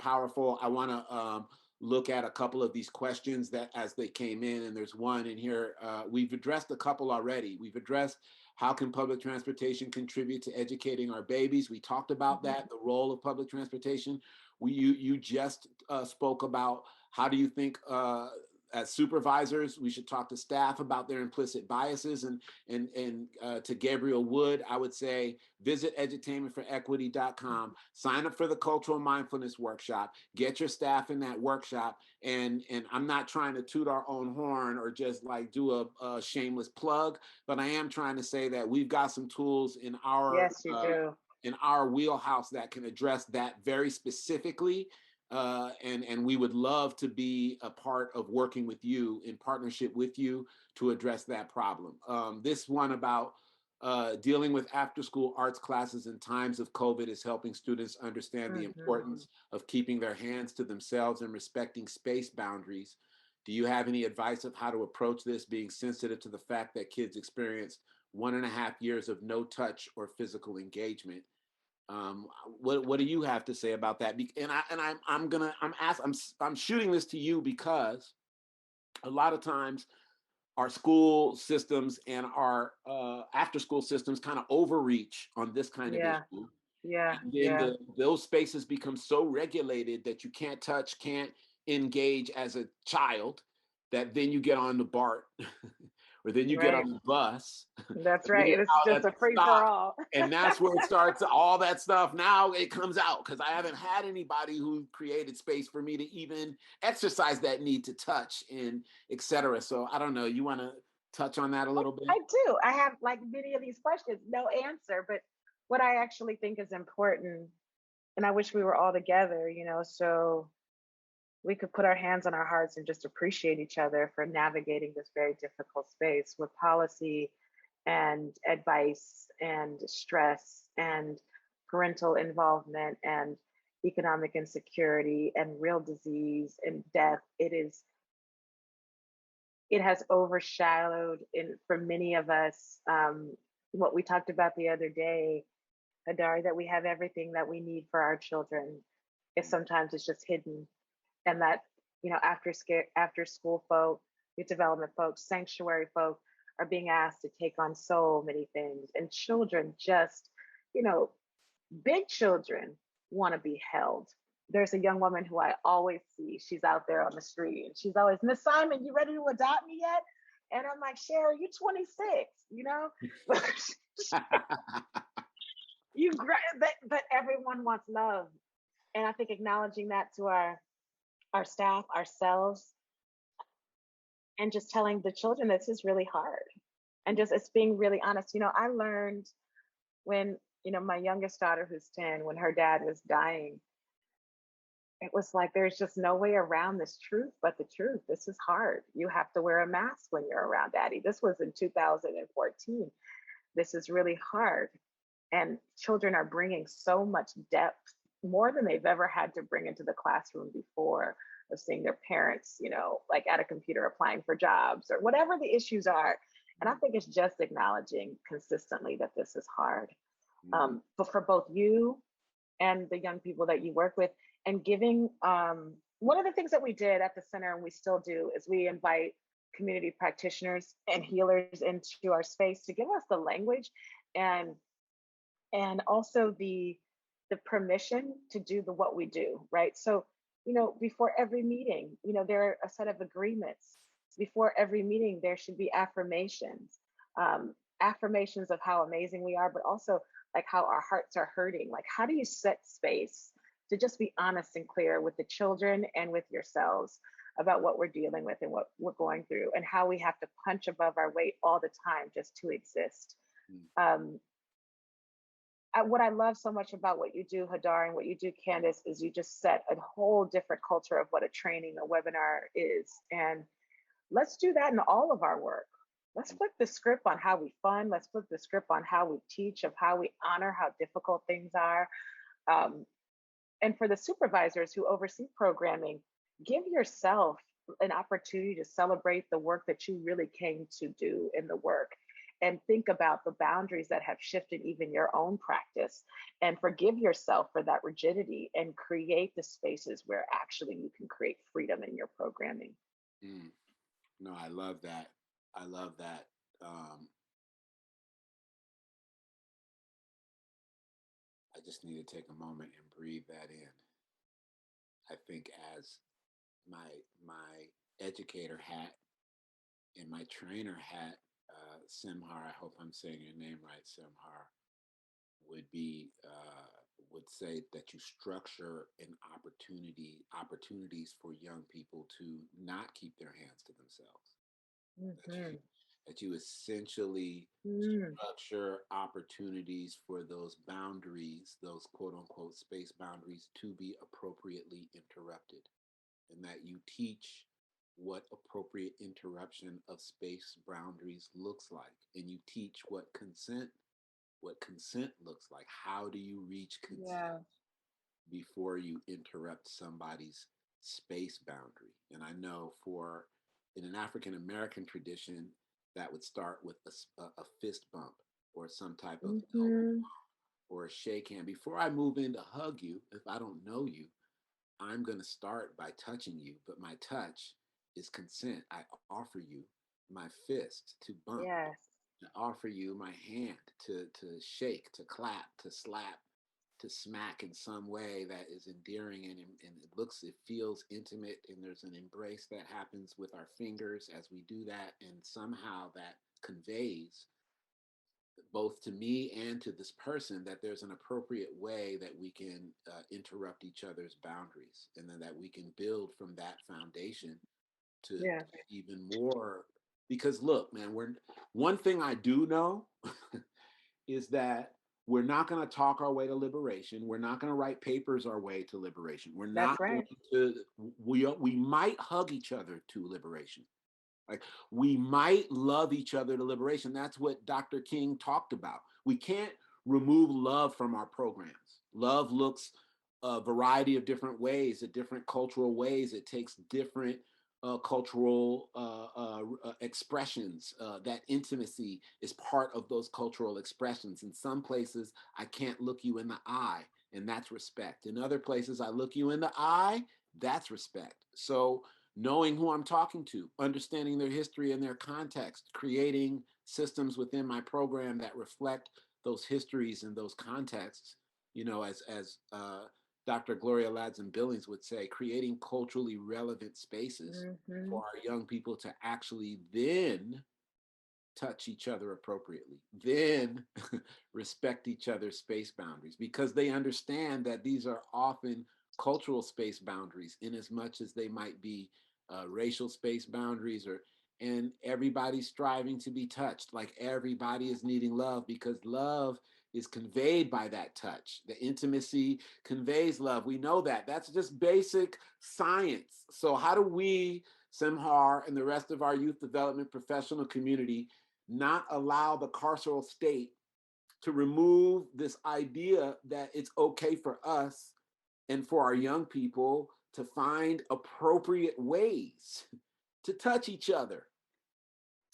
powerful. I want to look at a couple of these questions that as they came in, and there's one in here. We've addressed a couple already. We've addressed how can public transportation contribute to educating our babies. We talked about that, the role of public transportation. You just spoke about how do you think as supervisors, we should talk to staff about their implicit biases. And to Gabriel Wood, I would say visit edutainmentforequity.com, sign up for the cultural mindfulness workshop, get your staff in that workshop. And I'm not trying to toot our own horn or just like do a shameless plug, but I am trying to say that we've got some tools in our in our wheelhouse that can address that very specifically. And we would love to be a part of working with you in partnership with you to address that problem. This one about dealing with after-school arts classes in times of COVID is helping students understand the importance of keeping their hands to themselves and respecting space boundaries. Do you have any advice of how to approach this, being sensitive to the fact that kids experienced 1.5 years of no touch or physical engagement? What do you have to say about that? I'm shooting this to you because a lot of times our school systems and our after school systems kind of overreach on this kind of issue. And then those spaces become so regulated that you can't touch, can't engage as a child, that then you get on the BART or then you get on the bus. That's right. It's just a free for all. And that's where it starts, all that stuff. Now it comes out because I haven't had anybody who created space for me to even exercise that need to touch and et cetera. So I don't know, you want to touch on that a little bit? I do. I have like many of these questions, no answer, but what I actually think is important, and I wish we were all together, so we could put our hands on our hearts and just appreciate each other for navigating this very difficult space with policy and advice and stress and parental involvement and economic insecurity and real disease and death. It has overshadowed for many of us what we talked about the other day, Hadari, that we have everything that we need for our children. Sometimes it's just hidden. And that, after school folk, youth development folks, sanctuary folk are being asked to take on so many things. And children just, big children want to be held. There's a young woman who I always see. She's out there on the street and she's always, Miss Simon, you ready to adopt me yet? And I'm like, Sherry, you're 26, but everyone wants love. And I think acknowledging that to our staff, ourselves, and just telling the children this is really hard. And just it's being really honest. I learned when, my youngest daughter, who's 10, when her dad was dying, it was like, there's just no way around this truth, but the truth. This is hard. You have to wear a mask when you're around daddy. This was in 2014. This is really hard. And children are bringing so much depth more than they've ever had to bring into the classroom before, of seeing their parents, like at a computer applying for jobs or whatever the issues are. And I think it's just acknowledging consistently that this is hard, Mm. but for both you and the young people that you work with, and giving one of the things that we did at the center, and we still do, is we invite community practitioners and healers into our space to give us the language and also the permission to do the what we do, right? So, before every meeting, there are a set of agreements. Before every meeting, there should be affirmations, affirmations of how amazing we are, but also like how our hearts are hurting. Like, how do you set space to just be honest and clear with the children and with yourselves about what we're dealing with and what we're going through, and how we have to punch above our weight all the time just to exist. Mm. What I love so much about what you do, Hadar, and what you do, Candace, is you just set a whole different culture of what a training, a webinar is. And let's do that in all of our work. Let's flip the script on how we fund. Let's flip the script on how we teach, of how we honor how difficult things are. And for the supervisors who oversee programming, give yourself an opportunity to celebrate the work that you really came to do in the work, and think about the boundaries that have shifted even your own practice, and forgive yourself for that rigidity, and create the spaces where actually you can create freedom in your programming. Mm. No, I love that. I love that. I just need to take a moment and breathe that in. I think as my educator hat and my trainer hat, Simhar, I hope I'm saying your name right, Simhar, would be would say that you structure an opportunities for young people to not keep their hands to themselves. Mm-hmm. That you essentially Mm. structure opportunities for those boundaries, those quote unquote space boundaries, to be appropriately interrupted, and that you teach what appropriate interruption of space boundaries looks like, and you teach what consent looks like. How do you reach consent Yeah. before you interrupt somebody's space boundary? And I know in an African American tradition, that would start with a fist bump or some type of elbow Mm-hmm. or a shake hand. Before I move in to hug you, if I don't know you, I'm going to start by touching you, but my touch is consent. I offer you my fist to bump. Yes. I offer you my hand to shake, to clap, to slap, to smack in some way that is endearing, and it feels intimate, and there's an embrace that happens with our fingers as we do that, and somehow that conveys both to me and to this person that there's an appropriate way that we can interrupt each other's boundaries, and then that we can build from that foundation to Yeah. even more. Because look, man, one thing I do know is that we're not going to talk our way to liberation. We're not going to write papers our way to liberation. We're That's not going right. to. We might hug each other to liberation. Like, we might love each other to liberation. That's what Dr. King talked about. We can't remove love from our programs. Love looks a variety of different ways, at different cultural ways. It takes different cultural expressions. That intimacy is part of those cultural expressions. In some places, I can't look you in the eye, and that's respect. In other places, I look you in the eye, that's respect. So, knowing who I'm talking to, understanding their history and their context, creating systems within my program that reflect those histories and those contexts, as Dr. Gloria Ladson-Billings would say, creating culturally relevant spaces Mm-hmm. for our young people to actually then touch each other appropriately, then respect each other's space boundaries, because they understand that these are often cultural space boundaries in as much as they might be racial space boundaries, and everybody's striving to be touched. Like, everybody is needing love, because love is conveyed by that touch. The intimacy conveys love. We know that. That's just basic science. So how do we, Simhar, and the rest of our youth development professional community, not allow the carceral state to remove this idea that it's okay for us and for our young people to find appropriate ways to touch each other.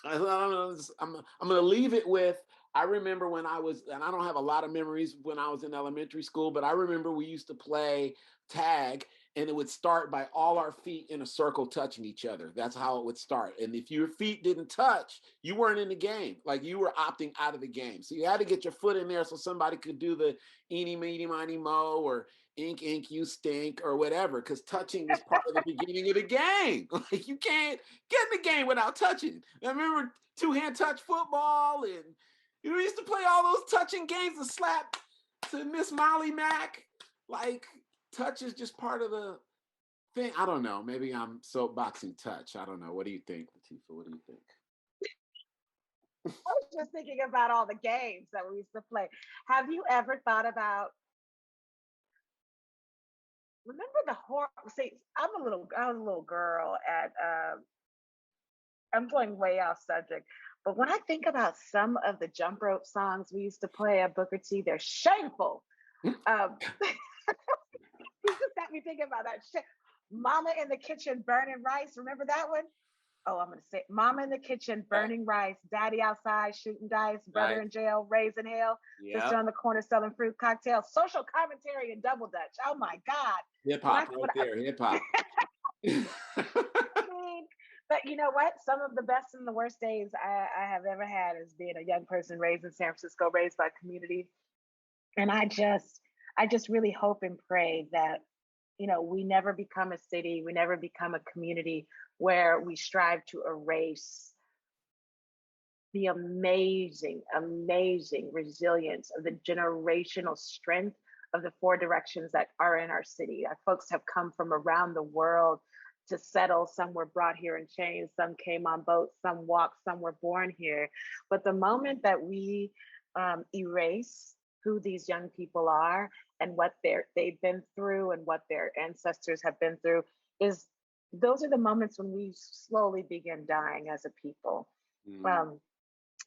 I'm going to leave it with, I remember when I was, and I don't have a lot of memories when I was in elementary school, but I remember we used to play tag, and it would start by all our feet in a circle touching each other. That's how it would start. And if your feet didn't touch, you weren't in the game. Like, you were opting out of the game. So you had to get your foot in there so somebody could do the eeny, meeny, miny, mo, or ink, ink, you stink, or whatever, because touching was part of the beginning of the game. Like, you can't get in the game without touching. I remember two-hand touch football, and you used to play all those touching games and slap to Miss Molly Mack. Like, touch is just part of the thing. I don't know. Maybe I'm soapboxing touch. I don't know. What do you think, Lateefa? What do you think? I was just thinking about all the games that we used to play. Have you ever thought about, remember the horror? See, I was a little girl at, I'm going way off subject, but when I think about some of the jump rope songs we used to play at Booker T, they're shameful. You just got me thinking about that shit. Mama in the kitchen burning rice. Remember that one? Oh, I'm going to say Mama in the kitchen burning rice. Daddy outside shooting dice. Brother in jail raising hell. Sister on the corner selling fruit cocktails. Social commentary and double dutch. Oh my God. Hip hop right there. Hip hop. I mean, but you know what? Some of the best and the worst days I have ever had is being a young person raised in San Francisco, raised by community. And I just really hope and pray that, you know, we never become a city, we never become a community where we strive to erase the amazing, amazing resilience of the generational strength of the four directions that are in our city. Our folks have come from around the world to settle. Some were brought here in chains, some came on boats, some walked, some were born here. But the moment that we erase who these young people are and what they've been through and what their ancestors have been through, is those are the moments when we slowly begin dying as a people.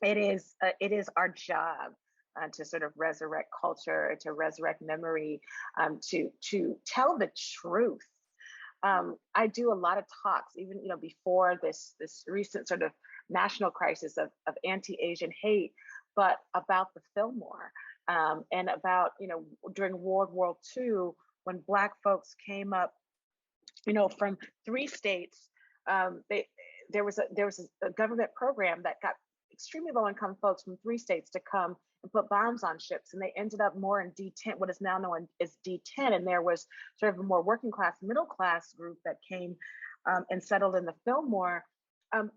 It is our job to sort of resurrect culture, to resurrect memory, to tell the truth. I do a lot of talks, even before this recent sort of national crisis of anti-Asian hate, but about the Fillmore, and about during World War II, when Black folks came up, from 3 states. There was a government program that got extremely low income folks from 3 states to come and put bombs on ships, and they ended up more in D10, what is now known as D10. And there was sort of a more working class, middle class group that came and settled in the Fillmore.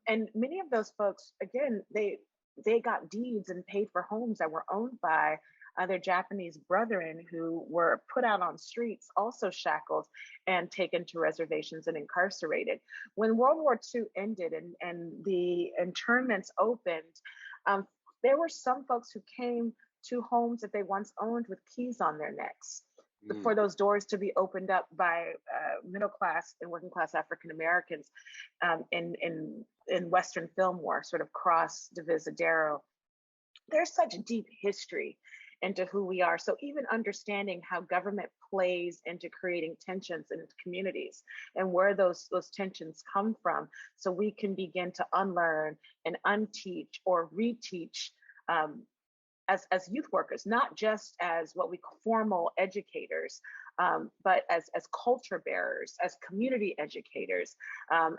And many of those folks, again, they got deeds and paid for homes that were owned by their Japanese brethren, who were put out on streets, also shackled and taken to reservations and incarcerated. When World War II ended and the internments opened, there were some folks who came to homes that they once owned with keys on their necks for those doors to be opened up by middle class and working class African Americans in Western Fillmore, sort of cross Divisadero. There's such deep history into who we are. So even understanding how government plays into creating tensions in communities and where those tensions come from, so we can begin to unlearn and unteach or reteach as youth workers, not just as what we call formal educators, but as culture bearers, as community educators,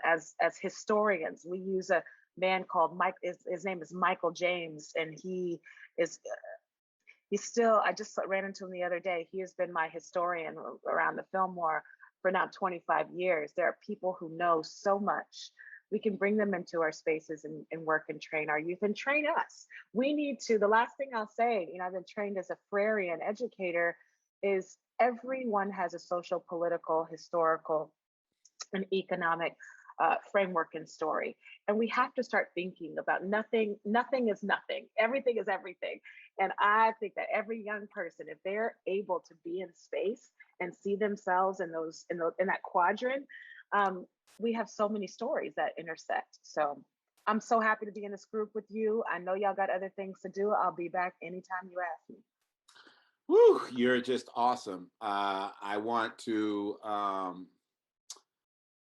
as historians. We use a man called Mike. His name is Michael James, and he's still, I just ran into him the other day. He has been my historian around the Fillmore for now 25 years. There are people who know so much. We can bring them into our spaces and work and train our youth and train us. We need to, the last thing I'll say, I've been trained as a Freirean educator, is everyone has a social, political, historical, and economic framework and story. And we have to start thinking about nothing is nothing. Everything is everything. And I think that every young person, if they're able to be in space and see themselves in that quadrant, we have so many stories that intersect. So I'm so happy to be in this group with you. I know y'all got other things to do. I'll be back anytime you ask me. Whew, you're just awesome. I want to,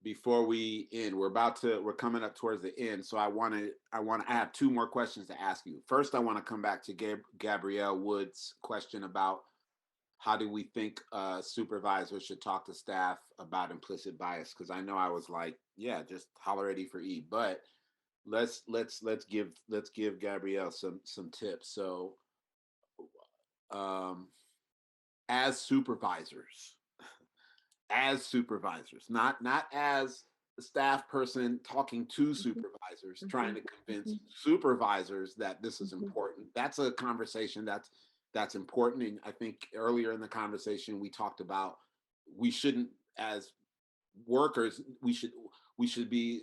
before we end, we're coming up towards the end. So I have two more questions to ask you. First, I want to come back to Gabrielle Wood's question about how do we think supervisors should talk to staff about implicit bias? Because I know I was like, yeah, just holler at E4E. But let's give Gabrielle some tips. So um, as supervisors, not as a staff person talking to supervisors, trying to convince supervisors that this is important. That's a conversation that's important. And I think earlier in the conversation we talked about we shouldn't, as workers, we should be,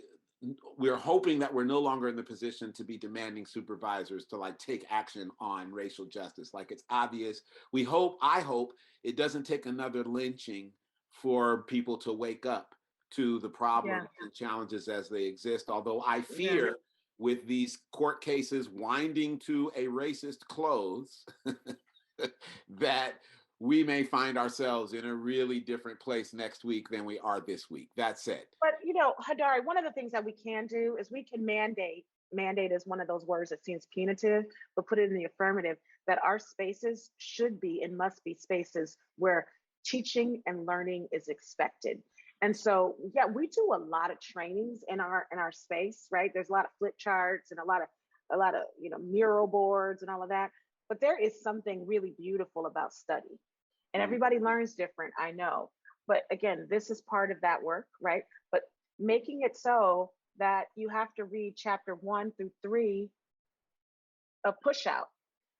we're hoping that we're no longer in the position to be demanding supervisors to like take action on racial justice. Like it's obvious. I hope it doesn't take another lynching for people to wake up to the problems and challenges as they exist. Although I fear with these court cases winding to a racist close, that we may find ourselves in a really different place next week than we are this week. That said. But Hadari, one of the things that we can do is we can mandate. Mandate is one of those words that seems punitive, but put it in the affirmative, that our spaces should be and must be spaces where teaching and learning is expected. And so, yeah, we do a lot of trainings in our space, right? There's a lot of flip charts and a lot of mural boards and all of that. But there is something really beautiful about study. And everybody learns different, I know. But again, this is part of that work, right? But making it so that you have to read chapter 1 through 3 of Push Out,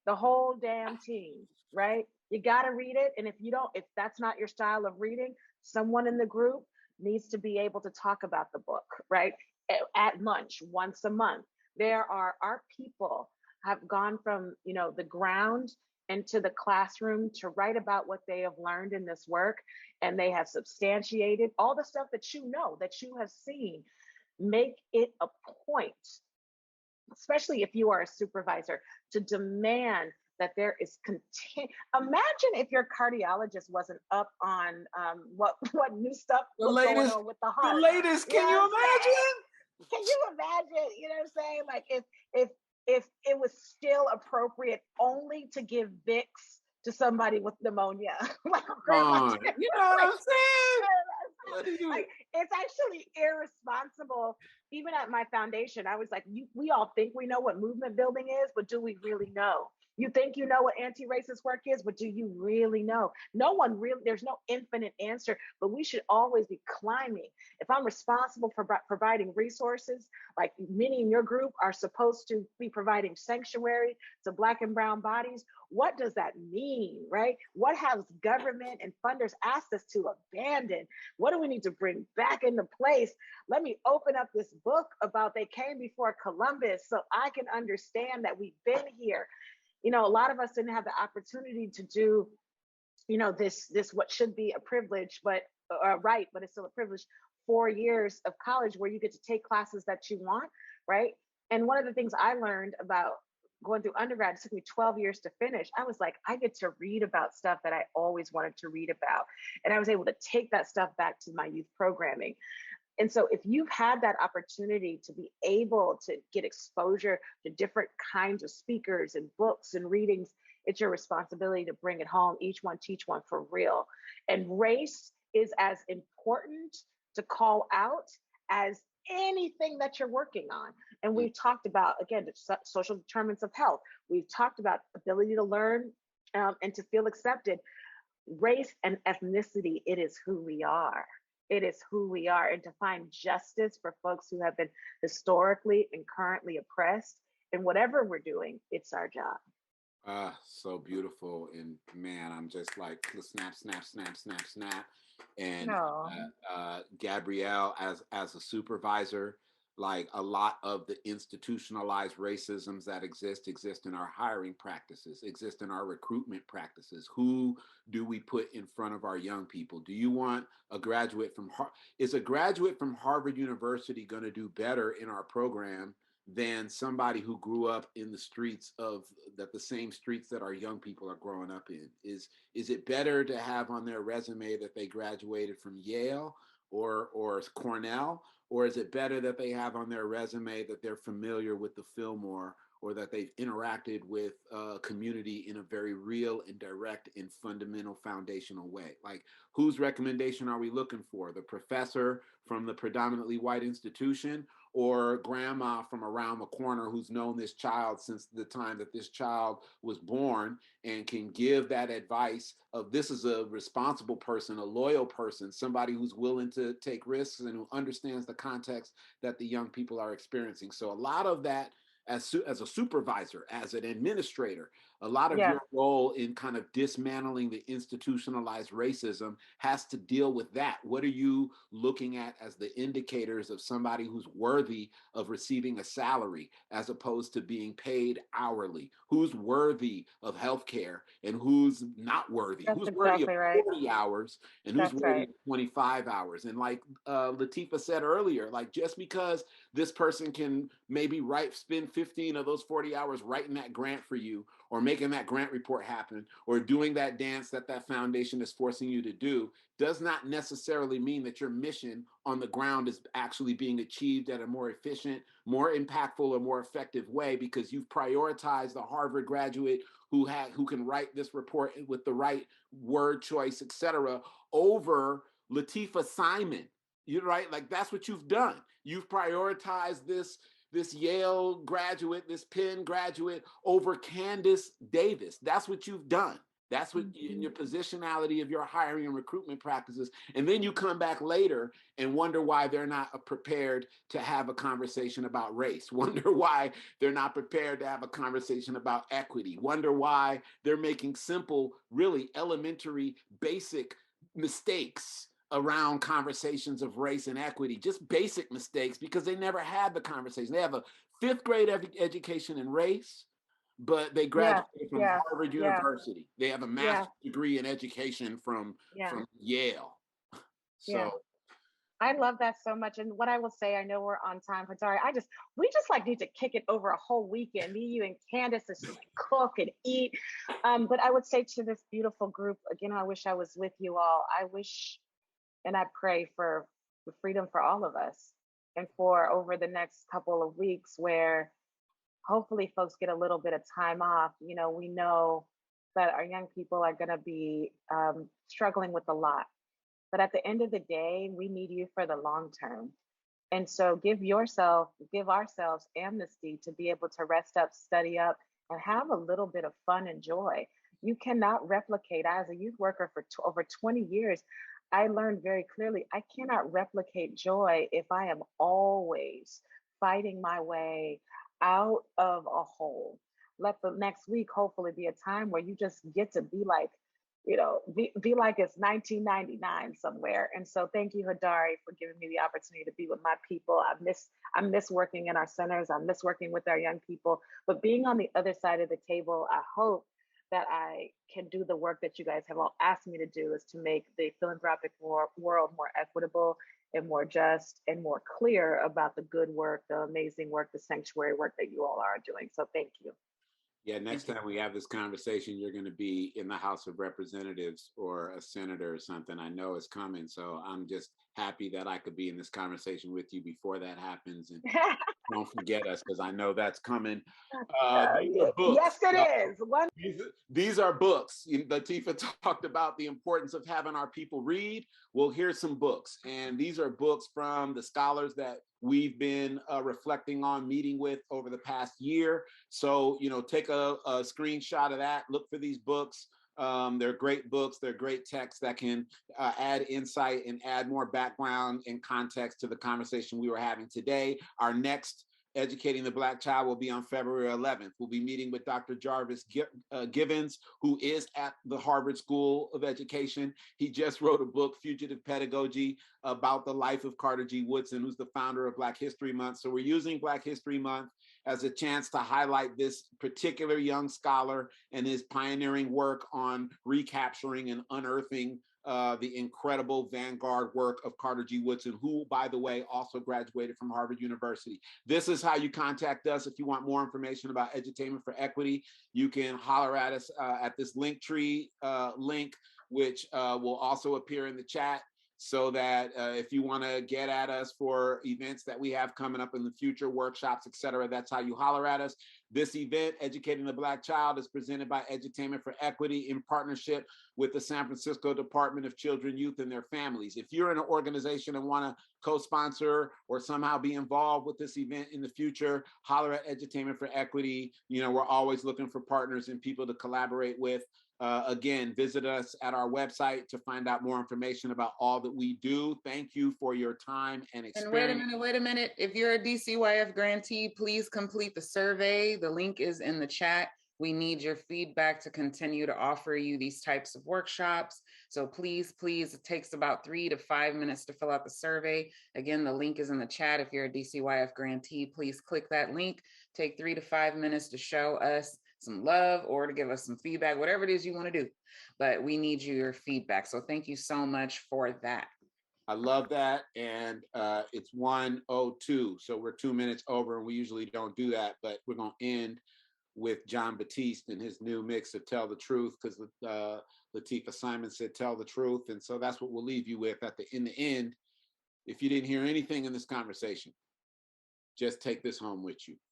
the whole damn team, right? You got to read it. And if that's not your style of reading, someone in the group needs to be able to talk about the book, right? At lunch once a month. Our people have gone from, the ground into the classroom to write about what they have learned in this work. And they have substantiated all the stuff that that you have seen. Make it a point, especially if you are a supervisor, to demand that there is Imagine if your cardiologist wasn't up on what new stuff was going on with the heart. The latest, can you imagine? Can you imagine? You know what I'm saying? Like if it was still appropriate only to give Vicks to somebody with pneumonia. Like, you know what I'm saying? Like, it's actually irresponsible. Even at my foundation, I was like, we all think we know what movement building is, but do we really know? You think you know what anti-racist work is, but do you really know? There's no infinite answer, but we should always be climbing. If I'm responsible for providing resources, like many in your group are supposed to be providing sanctuary to Black and brown bodies, what does that mean, right? What has government and funders asked us to abandon? What do we need to bring back into place? Let me open up this book about they came before Columbus so I can understand that we've been here. A lot of us didn't have the opportunity to do, this what should be a privilege, but right, but it's still a privilege, 4 years of college where you get to take classes that you want, right? And one of the things I learned about going through undergrad, it took me 12 years to finish. I was like, I get to read about stuff that I always wanted to read about. And I was able to take that stuff back to my youth programming. And so if you've had that opportunity to be able to get exposure to different kinds of speakers and books and readings, it's your responsibility to bring it home. Each one, teach one for real. And race is as important to call out as anything that you're working on. And we've talked about, again, the social determinants of health. We've talked about ability to learn and to feel accepted. Race and ethnicity, it is who we are. It is who we are. And to find justice for folks who have been historically and currently oppressed in whatever we're doing, it's our job. So beautiful. And man, I'm just like snap, snap, snap, snap, snap. And Gabrielle, as a supervisor, like a lot of the institutionalized racisms that exist in our hiring practices, exist in our recruitment practices. Who do we put in front of our young people? Do you want a graduate from is a graduate from Harvard University going to do better in our program than somebody who grew up in the streets of the same streets that our young people are growing up in? Is it better to have on their resume that they graduated from Yale or Cornell, or is it better that they have on their resume that they're familiar with the Fillmore, or that they've interacted with community in a very real and direct and fundamental foundational way? Like, whose recommendation are we looking for? The professor from the predominantly white institution, or grandma from around the corner who's known this child since the time that this child was born and can give that advice of, this is a responsible person, a loyal person, somebody who's willing to take risks and who understands the context that the young people are experiencing. So a lot of that, as a supervisor, as an administrator, a lot of your role in kind of dismantling the institutionalized racism has to deal with that. What are you looking at as the indicators of somebody who's worthy of receiving a salary as opposed to being paid hourly? Who's worthy of healthcare and who's not worthy? That's Who's worthy of exactly right. 40 hours and who's That's worthy right. of 25 hours? And like Lateefa said earlier, like, just because this person can maybe spend 15 of those 40 hours writing that grant for you, or making that grant report happen, or doing that dance that foundation is forcing you to do, does not necessarily mean that your mission on the ground is actually being achieved at a more efficient, more impactful, or more effective way, because you've prioritized the Harvard graduate who can write this report with the right word choice, et cetera, over Lateefa Simon. You're right. Like, that's what you've done. You've prioritized this Yale graduate, this Penn graduate over Candace Davis. That's what you've done. That's what in your positionality of your hiring and recruitment practices. And then you come back later and wonder why they're not prepared to have a conversation about race. Wonder why they're not prepared to have a conversation about equity. Wonder why they're making simple, really elementary, basic mistakes around conversations of race and equity, just basic mistakes, because they never had the conversation. They have a fifth grade education in race, but they graduated from Harvard University. They have a master's degree in education from Yale. So I love that so much. And what I will say, I know we're on time, but sorry, we just like need to kick it over a whole weekend. Me, you, and Candace is just cook and eat. But I would say to this beautiful group, again, I wish I was with you all. I wish and I pray for the freedom for all of us, and for over the next couple of weeks where hopefully folks get a little bit of time off. You know, we know that our young people are going to be struggling with a lot. But at the end of the day, we need you for the long term. And so give ourselves amnesty to be able to rest up, study up, and have a little bit of fun and joy. You cannot replicate. As a youth worker for over 20 years, I learned very clearly I cannot replicate joy if I am always fighting my way out of a hole. Let the next week hopefully be a time where you just get to be like, be like it's 1999 somewhere. And so thank you, Hadari, for giving me the opportunity to be with my people. I miss working in our centers. I miss working with our young people. But being on the other side of the table, I hope that I can do the work that you guys have all asked me to do, is to make the philanthropic world more equitable and more just and more clear about the good work, the amazing work, the sanctuary work that you all are doing. So thank you. yeah, next time we have this conversation, you're going to be in the House of Representatives or a senator or something. I know it's coming. So I'm just happy that I could be in this conversation with you before that happens. And don't forget us, because I know that's coming. These are books. Yes, it is. These are books. Lateefa talked about the importance of having our people read. Well, here's some books. And these are books from the scholars that we've been reflecting on, meeting with over the past year. So, take a screenshot of that. Look for these books. They're great books. They're great texts that can add insight and add more background and context to the conversation we were having today. Our next Educating the Black Child will be on February 11th. We'll be meeting with Dr. Jarvis Givens, who is at the Harvard School of Education. He just wrote a book, Fugitive Pedagogy, about the life of Carter G. Woodson, who's the founder of Black History Month. So we're using Black History Month as a chance to highlight this particular young scholar and his pioneering work on recapturing and unearthing the incredible vanguard work of Carter G. Woodson, who, by the way, also graduated from Harvard University. This is how you contact us. If you want more information about Edutainment for Equity, you can holler at us at this Linktree link, which will also appear in the chat, so that if you want to get at us for events that we have coming up in the future, workshops, et cetera, that's how you holler at us. This event, Educating the Black Child, is presented by Edutainment for Equity in partnership with the San Francisco Department of Children, Youth, and their Families. If you're in an organization and want to co-sponsor or somehow be involved with this event in the future, holler at Edutainment for Equity. You know, we're always looking for partners and people to collaborate with. Again, visit us at our website to find out more information about all that we do. Thank you for your time and experience. And wait a minute. If you're a DCYF grantee, please complete the survey. The link is in the chat. We need your feedback to continue to offer you these types of workshops. So please, it takes about 3 to 5 minutes to fill out the survey. Again, the link is in the chat. If you're a DCYF grantee, please click that link. Take 3 to 5 minutes to show us some love or to give us some feedback, whatever it is you want to do. But we need your feedback. So thank you so much for that. I love that. And it's 1:02. So we're 2 minutes over, and we usually don't do that, but we're going to end with John Batiste and his new mix of Tell the Truth, because Lateefa Simon said tell the truth. And so that's what we'll leave you with in the end. If you didn't hear anything in this conversation, just take this home with you.